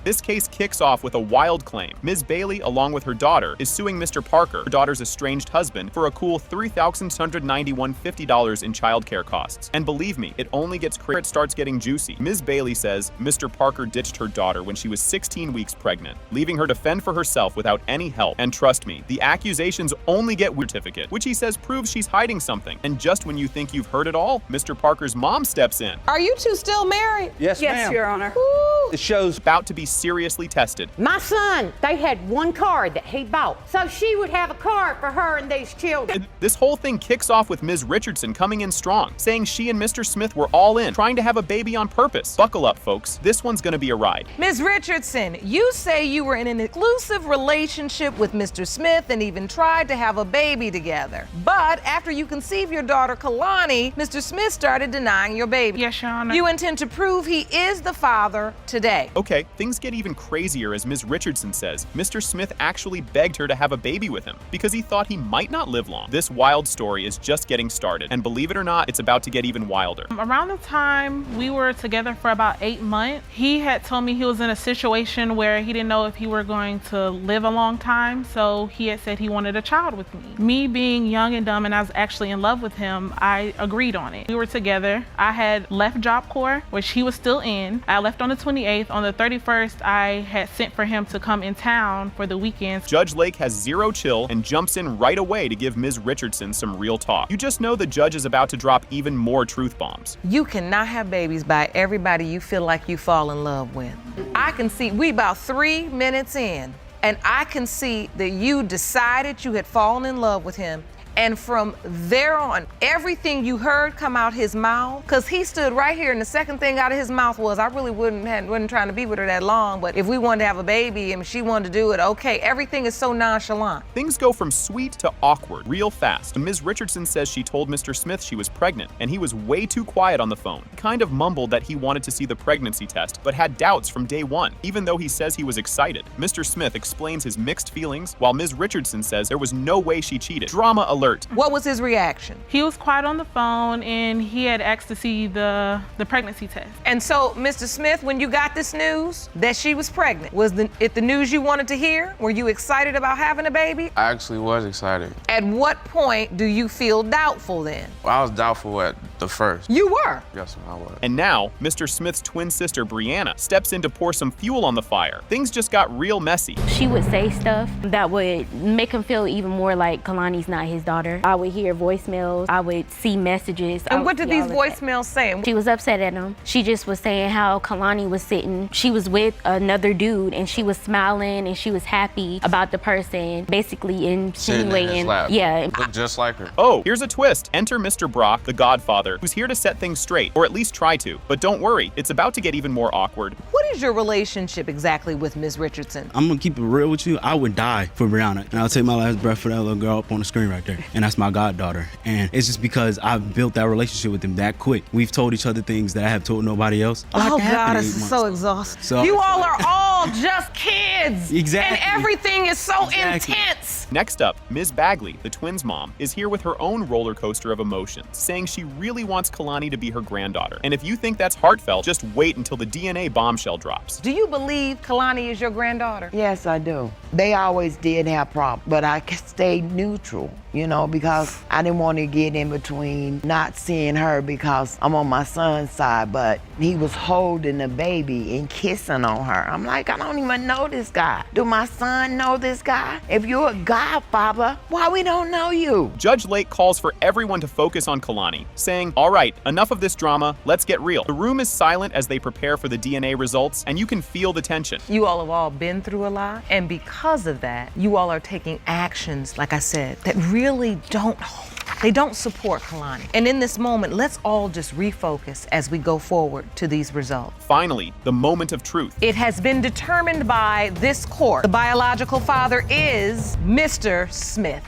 This case kicks off with a wild claim. Ms. Bailey, along with her daughter, is suing Mr. Parker, her daughter's estranged husband, for a cool $3,691.50 in childcare costs. And believe me, it only gets crazier. It starts getting juicy. Ms. Bailey says Mr. Parker ditched her daughter when she was 16 weeks pregnant, leaving her to fend for herself without any help. And trust me, the accusations only get weird, certificate, which he says proves she's hiding something. And just when you think you've heard it all, Mr. Parker's mom steps in. Are you two still married? Yes, ma'am. Yes, Your Honor. The show's about to be seriously tested. My son, they had one car that he bought. So she would have a car for her and these children. This whole thing kicks off with Ms. Richardson coming in strong, saying she and Mr. Smith were all in, trying to have a baby on purpose. Buckle up, folks. This one's gonna be a ride. Ms. Richardson, you say you were in an exclusive relationship with Mr. Smith and even tried to have a baby together. But after you conceived your daughter, Kalani, Mr. Smith started denying your baby. Yes, Your Honor. You intend to prove he is the father today. Okay, things get even crazier as Ms. Richardson says Mr. Smith actually begged her to have a baby with him because he thought he might not live long. This wild story is just getting started, and believe it or not, it's about to get even wilder. Around the time we were together for about 8 months, he had told me he was in a situation where he didn't know if he were going to live a long time, so he had said he wanted a child with me. Me being young and dumb and I was actually in love with him, I agreed on it. We were together. I had left Job Corps, which he was still in. I left on the 28th. On the 31st, I had sent for him to come in town for the weekends. Judge Lake has zero chill and jumps in right away to give Ms. Richardson some real talk. You just know the judge is about to drop even more truth bombs. You cannot have babies by everybody you feel like you fall in love with. I can see we about 3 minutes in, and I can see that you decided you had fallen in love with him. And from there on, everything you heard come out his mouth, because he stood right here and the second thing out of his mouth was, I really wasn't trying to be with her that long, but if we wanted to have a baby and she wanted to do it, okay. Everything is so nonchalant. Things go from sweet to awkward real fast. Ms. Richardson says she told Mr. Smith she was pregnant, and he was way too quiet on the phone. He kind of mumbled that he wanted to see the pregnancy test, but had doubts from day one, even though he says he was excited. Mr. Smith explains his mixed feelings, while Ms. Richardson says there was no way she cheated. Drama alert. What was his reaction? He was quiet on the phone and he had asked to see the pregnancy test. And so, Mr. Smith, when you got this news that she was pregnant, was it the news you wanted to hear? Were you excited about having a baby? I actually was excited. At what point do you feel doubtful then? I was doubtful at the first. You were? Yes, I was. And now, Mr. Smith's twin sister, Brianna, steps in to pour some fuel on the fire. Things just got real messy. She would say stuff that would make him feel even more like Kalani's not his daughter. I would hear voicemails. I would see messages. And what did these voicemails say? She was upset at him. She just was saying how Kalani was sitting. She was with another dude and she was smiling and she was happy about the person, basically insinuating. Yeah. Looked just like her. Oh, here's a twist. Enter Mr. Brock, the Godfather, who's here to set things straight, or at least try to. But don't worry, it's about to get even more awkward. What is your relationship exactly with Ms. Richardson? I'm gonna keep it real with you. I would die for Brianna, and I'll take my last breath for that little girl up on the screen right there. And that's my goddaughter. And it's just because I've built that relationship with him that quick. We've told each other things that I have told nobody else. Oh God, this is so exhausting. So, you all are all just kids. Exactly. And everything is so intense. Next up, Ms. Bagley, the twins' mom, is here with her own roller coaster of emotions, saying she really wants Kalani to be her granddaughter. And if you think that's heartfelt, just wait until the DNA bombshell drops. Do you believe Kalani is your granddaughter? Yes, I do. They always did have problems, but I stayed neutral, you know, because I didn't want to get in between not seeing her because I'm on my son's side, but he was holding the baby and kissing on her. I'm like, I don't even know this guy. Do my son know this guy? If you're a godfather, why we don't know you? Judge Lake calls for everyone to focus on Kalani, saying, all right, enough of this drama, let's get real. The room is silent as they prepare for the DNA results, and you can feel the tension. You all have all been through a lot, and because of that, you all are taking actions, like I said, that really don't support Kalani. And in this moment, let's all just refocus as we go forward to these results. Finally, the moment of truth. It has been determined by this court. The biological father is Mr. Smith.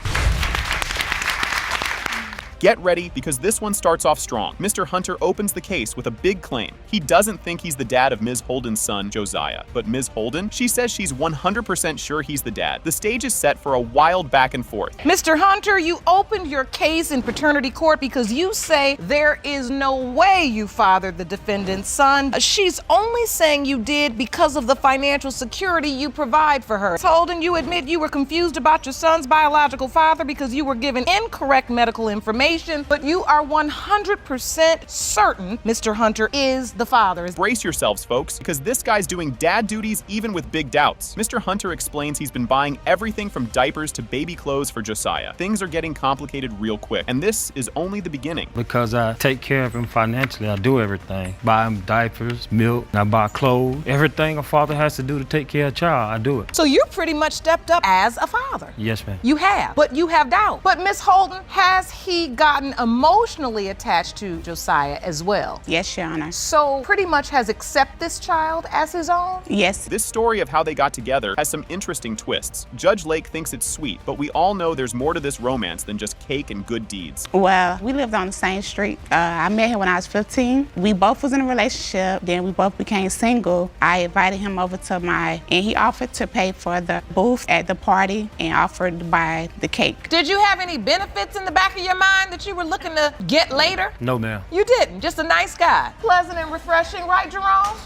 Get ready, because this one starts off strong. Mr. Hunter opens the case with a big claim. He doesn't think he's the dad of Ms. Holden's son, Josiah. But Ms. Holden, she says she's 100% sure he's the dad. The stage is set for a wild back and forth. Mr. Hunter, you opened your case in paternity court because you say there is no way you fathered the defendant's son. She's only saying you did because of the financial security you provide for her. Ms. Holden, you admit you were confused about your son's biological father because you were given incorrect medical information, but you are 100% certain Mr. Hunter is the father. Brace yourselves, folks, because this guy's doing dad duties even with big doubts. Mr. Hunter explains he's been buying everything from diapers to baby clothes for Josiah. Things are getting complicated real quick, and this is only the beginning. Because I take care of him financially, I do everything. Buy him diapers, milk, I buy clothes. Everything a father has to do to take care of a child, I do it. So you're pretty much stepped up as a father. Yes, ma'am. You have, but you have doubt. But Miss Holden, has he gotten emotionally attached to Josiah as well? Yes, Your Honor. So pretty much has accepted this child as his own? Yes. This story of how they got together has some interesting twists. Judge Lake thinks it's sweet, but we all know there's more to this romance than just cake and good deeds. Well, we lived on the same street. I met him when I was 15. We both was in a relationship. Then we both became single. I invited him over to and he offered to pay for the booth at the party and offered to buy the cake. Did you have any benefits in the back of your mind that you were looking to get later? No, ma'am. You didn't, just a nice guy. Pleasant and refreshing, right, Jerome?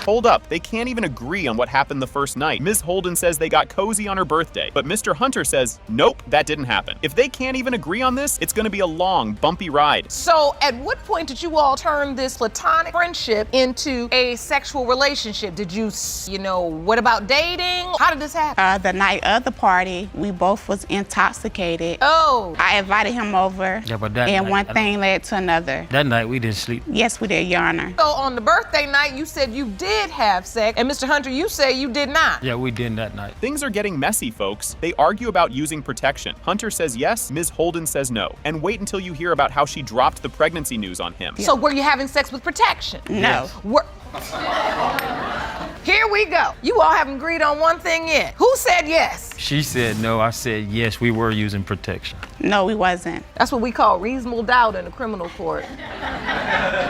Hold up, they can't even agree on what happened the first night. Ms. Holden says they got cozy on her birthday, but Mr. Hunter says, nope, that didn't happen. If they can't even agree on this, it's gonna be a long, bumpy ride. So at what point did you all turn this platonic friendship into a sexual relationship? Did you what about dating? How did this happen? The night of the party, we both was intoxicated. Oh. I invited him over, yeah, but that and night, one thing led to another. That night we didn't sleep. Yes, we did, Your Honor. So on the birthday night, you said you did have sex, and Mr. Hunter, you say you did not. Yeah, we did that night. Things are getting messy, folks. They argue about using protection. Hunter says yes, Ms. Holden says no. And wait until you hear about how she dropped the pregnancy news on him. So were you having sex with protection? No. Here we go. You all haven't agreed on one thing yet. Who said yes? She said no, I said yes, we were using protection. No, we wasn't. That's what we call reasonable doubt in a criminal court.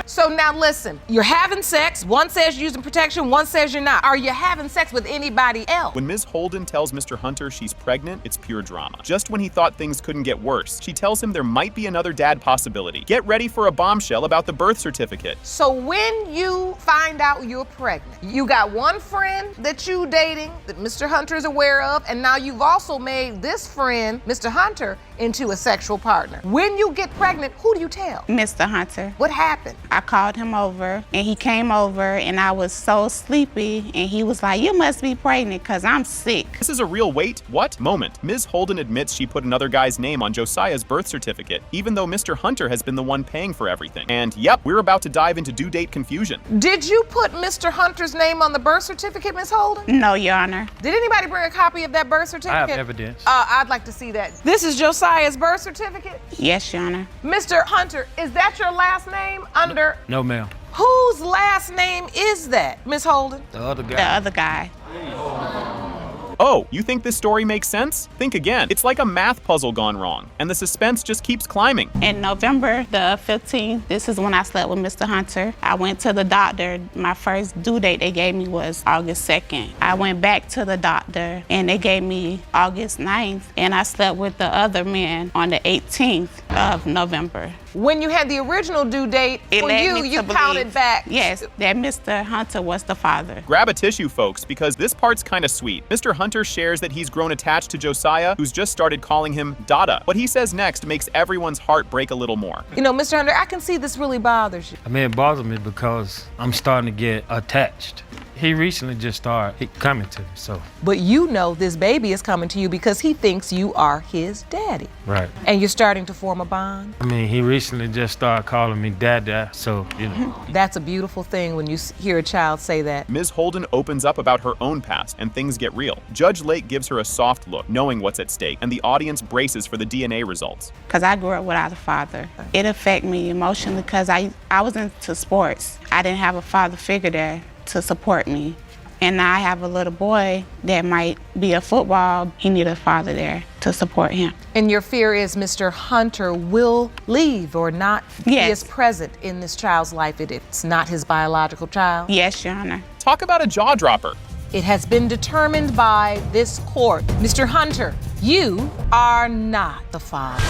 So now listen, you're having sex, one says you're using protection, one says you're not. Are you having sex with anybody else? When Ms. Holden tells Mr. Hunter she's pregnant, it's pure drama. Just when he thought things couldn't get worse, she tells him there might be another dad possibility. Get ready for a bombshell about the birth certificate. So when you find out you're pregnant, you got one friend that you dating that Mr. Hunter is aware of, and now you've also made this friend, Mr. Hunter, into a sexual partner. When you get pregnant, who do you tell? Mr. Hunter. What happened? I called him over, and he came over, and I was so sleepy, and he was like, you must be pregnant because I'm sick. This is a real wait, what moment? Ms. Holden admits she put another guy's name on Josiah's birth certificate, even though Mr. Hunter has been the one paying for everything. And yep, we're about to dive into due date confusion. Did you put Mr. Hunter's name on the birth certificate, Ms. Holden? No, Your Honor. Did anybody bring a copy of that birth certificate? I have evidence. I'd like to see that. This is Josiah's birth certificate? Yes, Your Honor. Mr. Hunter, is that your last name under? No, ma'am. Whose last name is that, Ms. Holden? The other guy. The other guy. Oh, you think this story makes sense? Think again. It's like a math puzzle gone wrong, and the suspense just keeps climbing. In November the 15th, this is when I slept with Mr. Hunter. I went to the doctor. My first due date they gave me was August 2nd. I went back to the doctor, and they gave me August 9th, and I slept with the other man on the 18th of November. When you had the original due date, for you counted back. Yes, that Mr. Hunter was the father. Grab a tissue, folks, because this part's kind of sweet. Mr. Hunter shares that he's grown attached to Josiah, who's just started calling him Dada. What he says next makes everyone's heart break a little more. You know, Mr. Hunter, I can see this really bothers you. I mean, it bothers me because I'm starting to get attached. He recently just started coming to me, so. But you know this baby is coming to you because he thinks you are his daddy. Right. And you're starting to form a bond. I mean, he recently just started calling me Dada, so, you know. That's a beautiful thing when you hear a child say that. Ms. Holden opens up about her own past, and things get real. Judge Lake gives her a soft look, knowing what's at stake, and the audience braces for the DNA results. Because I grew up without a father. It affected me emotionally because I was into sports. I didn't have a father figure there to support me. And now I have a little boy that might be a football. He need a father there to support him. And your fear is Mr. Hunter will leave or not be as present in this child's life if it's not his biological child? Yes, Your Honor. Talk about a jaw dropper. It has been determined by this court. Mr. Hunter, you are not the father.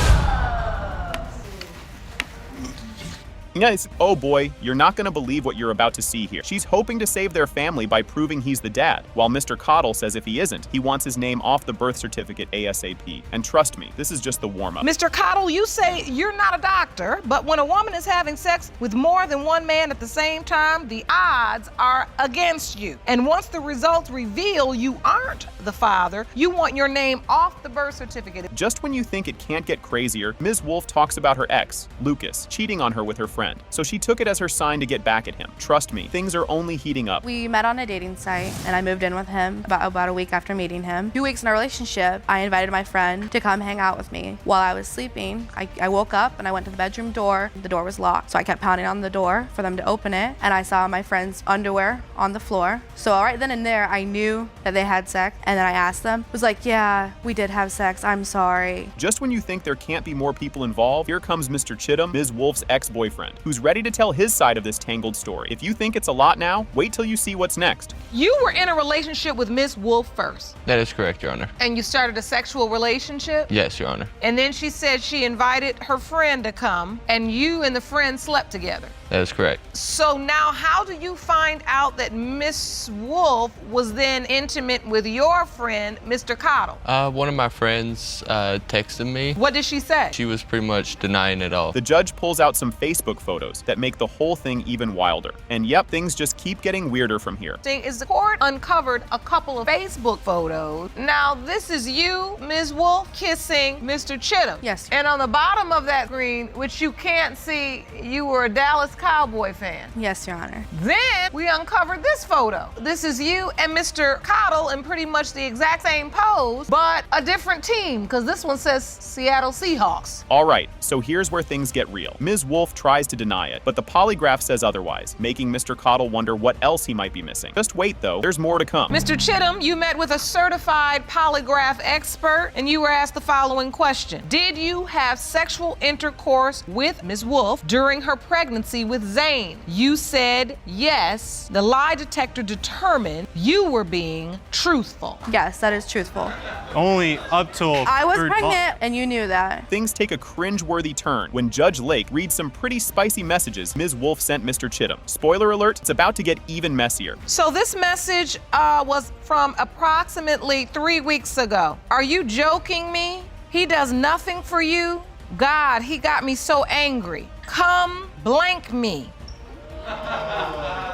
Guys, oh boy, you're not gonna believe what you're about to see here. She's hoping to save their family by proving he's the dad, while Mr. Cottle says if he isn't, he wants his name off the birth certificate ASAP. And trust me, this is just the warm-up. Mr. Cottle, you say you're not a doctor, but when a woman is having sex with more than one man at the same time, the odds are against you. And once the results reveal you aren't the father, you want your name off the birth certificate. Just when you think it can't get crazier, Ms. Wolf talks about her ex, Lucas, cheating on her with her friend. So she took it as her sign to get back at him. Trust me, things are only heating up. We met on a dating site and I moved in with him about a week after meeting him. 2 weeks in a relationship, I invited my friend to come hang out with me. While I was sleeping, I woke up and I went to the bedroom door. The door was locked, so I kept pounding on the door for them to open it, and I saw my friend's underwear on the floor. So right then and there, I knew that they had sex, and then I asked them, was like, yeah, we did have sex, I'm sorry. Just when you think there can't be more people involved, here comes Mr. Chittum, Ms. Wolf's ex-boyfriend, who's ready to tell his side of this tangled story. If you think it's a lot now, wait till you see what's next. You were in a relationship with Miss Wolf first. That is correct, Your Honor. And you started a sexual relationship? Yes, Your Honor. And then she said she invited her friend to come, and you and the friend slept together. That is correct. So now how do you find out that Miss Wolf was then intimate with your friend, Mr. Cottle? One of my friends texted me. What did she say? She was pretty much denying it all. The judge pulls out some Facebook photos that make the whole thing even wilder. And yep, things just keep getting weirder from here. Is the court uncovered a couple of Facebook photos. Now this is you, Ms. Wolf, kissing Mr. Chittum. Yes. And on the bottom of that screen, which you can't see, you were a Dallas Cowboy fan. Yes, Your Honor. Then we uncovered this photo. This is you and Mr. Cottle in pretty much the exact same pose, but a different team, because this one says Seattle Seahawks. All right, so here's where things get real. Ms. Wolf tries to deny it, but the polygraph says otherwise, making Mr. Cottle wonder what else he might be missing. Just wait though, there's more to come. Mr. Chittum, you met with a certified polygraph expert and you were asked the following question. Did you have sexual intercourse with Ms. Wolf during her pregnancy with Zane? You said yes. The lie detector determined you were being truthful. Yes, that is truthful. Only up till I was pregnant and you knew that. Things take a cringe-worthy turn when Judge Lake reads some pretty spicy messages Ms. Wolf sent Mr. Chittum. Spoiler alert, it's about to get even messier. So this message was from approximately 3 weeks ago. Are you joking me? He does nothing for you? God, he got me so angry. Come blank me.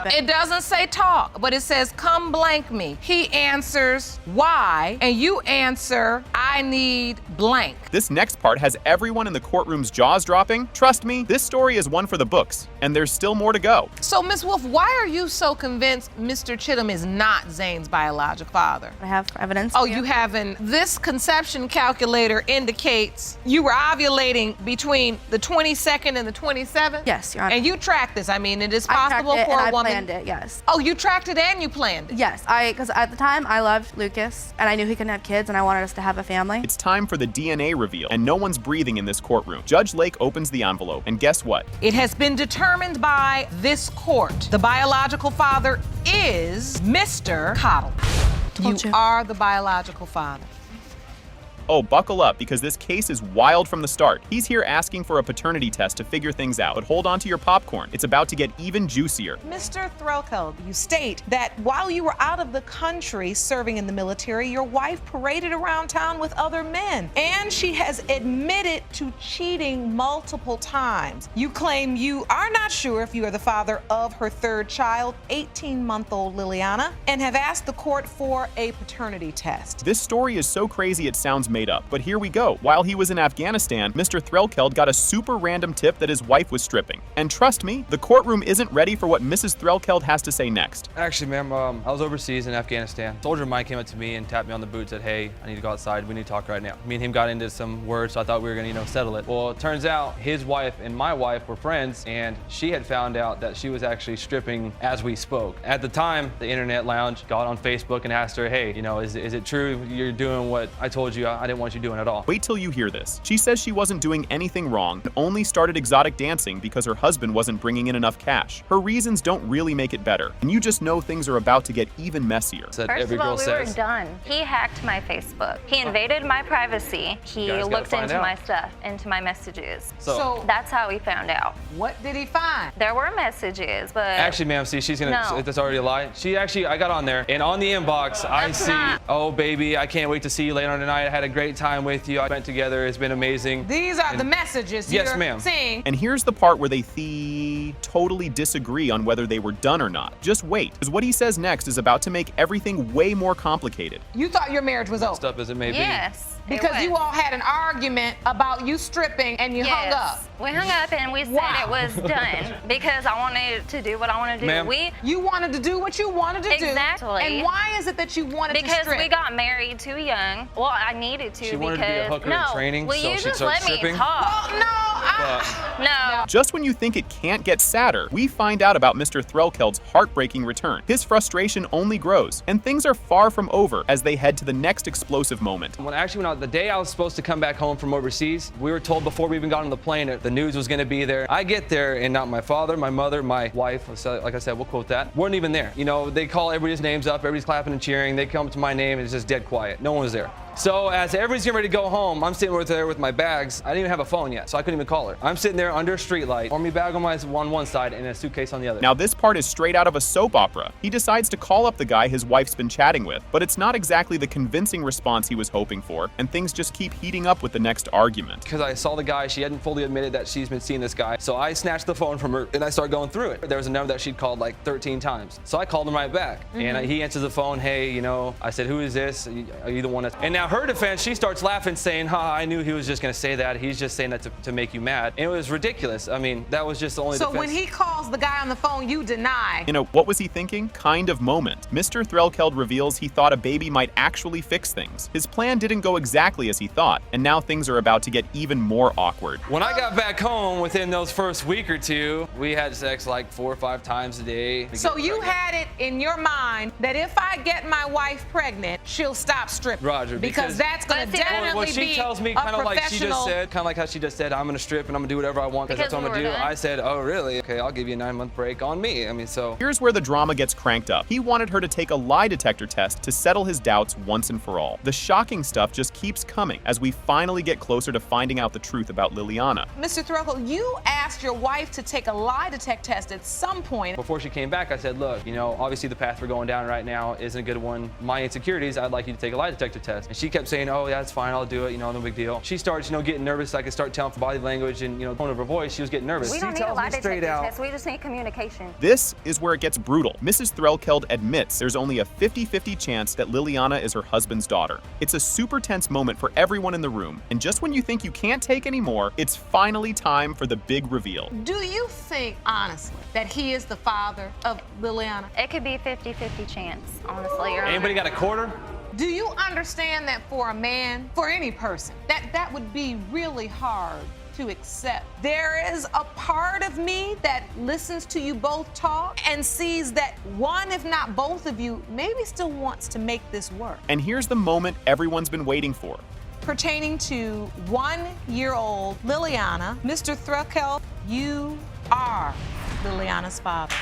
It doesn't say talk, but it says come blank me. He answers why, and you answer I need blank. This next part has everyone in the courtroom's jaws dropping. Trust me, this story is one for the books, and there's still more to go. So, Ms. Wolf, why are you so convinced Mr. Chittum is not Zane's biological father? I have evidence. Oh, you haven't. This conception calculator indicates you were ovulating between the 22nd and the 27th? Yes, Your Honor. And you tracked this. I mean, it is possible for a woman. I planned it, yes. Oh, you tracked it and you planned it? Yes, because at the time I loved Lucas and I knew he couldn't have kids and I wanted us to have a family. It's time for the DNA reveal, and no one's breathing in this courtroom. Judge Lake opens the envelope, and guess what? It has been determined by this court. The biological father is Mr. Cottle. You are the biological father. Oh, buckle up, because this case is wild from the start. He's here asking for a paternity test to figure things out, but hold on to your popcorn. It's about to get even juicier. Mr. Threlkeld, you state that while you were out of the country serving in the military, your wife paraded around town with other men, and she has admitted to cheating multiple times. You claim you are not sure if you are the father of her third child, 18-month-old Liliana, and have asked the court for a paternity test. This story is so crazy it sounds made up. But here we go. While he was in Afghanistan, Mr. Threlkeld got a super random tip that his wife was stripping. And trust me, the courtroom isn't ready for what Mrs. Threlkeld has to say next. Actually, ma'am, I was overseas in Afghanistan. A soldier of mine came up to me and tapped me on the boot, said, hey, I need to go outside. We need to talk right now. Me and him got into some words, so I thought we were going to, settle it. Well, it turns out his wife and my wife were friends, and she had found out that she was actually stripping as we spoke. At the time, the internet lounge got on Facebook and asked her, hey, is it true you're doing what I told you I didn't want you doing at all? Wait till you hear this. She says she wasn't doing anything wrong and only started exotic dancing because her husband wasn't bringing in enough cash. Her reasons don't really make it better, and you just know things are about to get even messier. First of all, we were done. He hacked my Facebook. He invaded my privacy. He looked into my stuff, into my messages. So that's how we found out. What did he find? There were messages, but Actually, ma'am, see, she's gonna, that's already a lie. I got on there, and on the inbox, I see, oh, baby, I can't wait to see you later on tonight. I had a great time with you. I went together. It's been amazing. These are the messages yes, ma'am. Seeing. And here's the part where they totally disagree on whether they were done or not. Just wait, because what he says next is about to make everything way more complicated. You thought your marriage was over? Up as it may be. yes. Because you all had an argument about you stripping and you hung up. We hung up and we said it was done because I wanted to do what I want to do. Ma'am. You wanted to do what you wanted to do. Exactly. And why is it that you wanted to Because strip? we got married too young. Well, I needed to She because wanted to be a hooker in training, will so you she'd just start let me stripping? talk? Well, No. Just when you think it can't get sadder, we find out about Mr. Threlkeld's heartbreaking return. His frustration only grows, and things are far from over as they head to the next explosive moment. When the day I was supposed to come back home from overseas, we were told before we even got on the plane that the news was going to be there. I get there and not my father, my mother, my wife, like I said, we'll quote that, weren't even there. They call everybody's names up, everybody's clapping and cheering. They come to my name and it's just dead quiet. No one was there. So as everybody's getting ready to go home, I'm sitting there with my bags. I didn't even have a phone yet, so I couldn't even call her. I'm sitting there under a street light, army bag on one side and a suitcase on the other. Now this part is straight out of a soap opera. He decides to call up the guy his wife's been chatting with, but it's not exactly the convincing response he was hoping for, and things just keep heating up with the next argument. Because I saw the guy, she hadn't fully admitted that she's been seeing this guy, so I snatched the phone from her and I started going through it. There was a number that she'd called like 13 times, so I called him right back. And he answers the phone, hey, I said, who is this? Are you the one that's... And now her defense, she starts laughing, saying, I knew he was just going to say that. He's just saying that to make you mad. And it was ridiculous. I mean, that was just the only defense. So when he calls the guy on the phone, you deny. What was he thinking? Kind of moment. Mr. Threlkeld reveals he thought a baby might actually fix things. His plan didn't go exactly as he thought, and now things are about to get even more awkward. When I got back home, within those first week or two, we had sex like 4 or 5 times a day. So you had it in your mind that if I get my wife pregnant, she'll stop stripping. Roger. Because that's going to definitely what she tells me, kind of like how she just said, I'm going to strip and I'm going to do whatever I want because that's what I'm going to do. I said, oh, really? Okay, I'll give you a 9-month break on me. I mean, so. Here's where the drama gets cranked up. He wanted her to take a lie detector test to settle his doubts once and for all. The shocking stuff just keeps coming as we finally get closer to finding out the truth about Liliana. Mr. Threlkeld, you asked your wife to take a lie detector test at some point. Before she came back, I said, look, obviously the path we're going down right now isn't a good one. My insecurities, I'd like you to take a lie detector test. And she kept saying, oh, yeah, that's fine, I'll do it, no big deal. She starts, getting nervous. I could start telling from body language and, tone of her voice, she was getting nervous. We don't need a lie detector test, we just need communication. This is where it gets brutal. Mrs. Threlkeld admits there's only a 50-50 chance that Liliana is her husband's daughter. It's a super tense moment for everyone in the room, and just when you think you can't take any more, it's finally time for the big reveal. Do you think, honestly, that he is the father of Liliana? It could be 50-50 chance, honestly. Anybody got a quarter? Do you understand that for a man, for any person, that would be really hard to accept? There is a part of me that listens to you both talk and sees that one, if not both of you, maybe still wants to make this work. And here's the moment everyone's been waiting for. Pertaining to 1-year-old Liliana, Mr. Threlkeld, you are Liliana's father.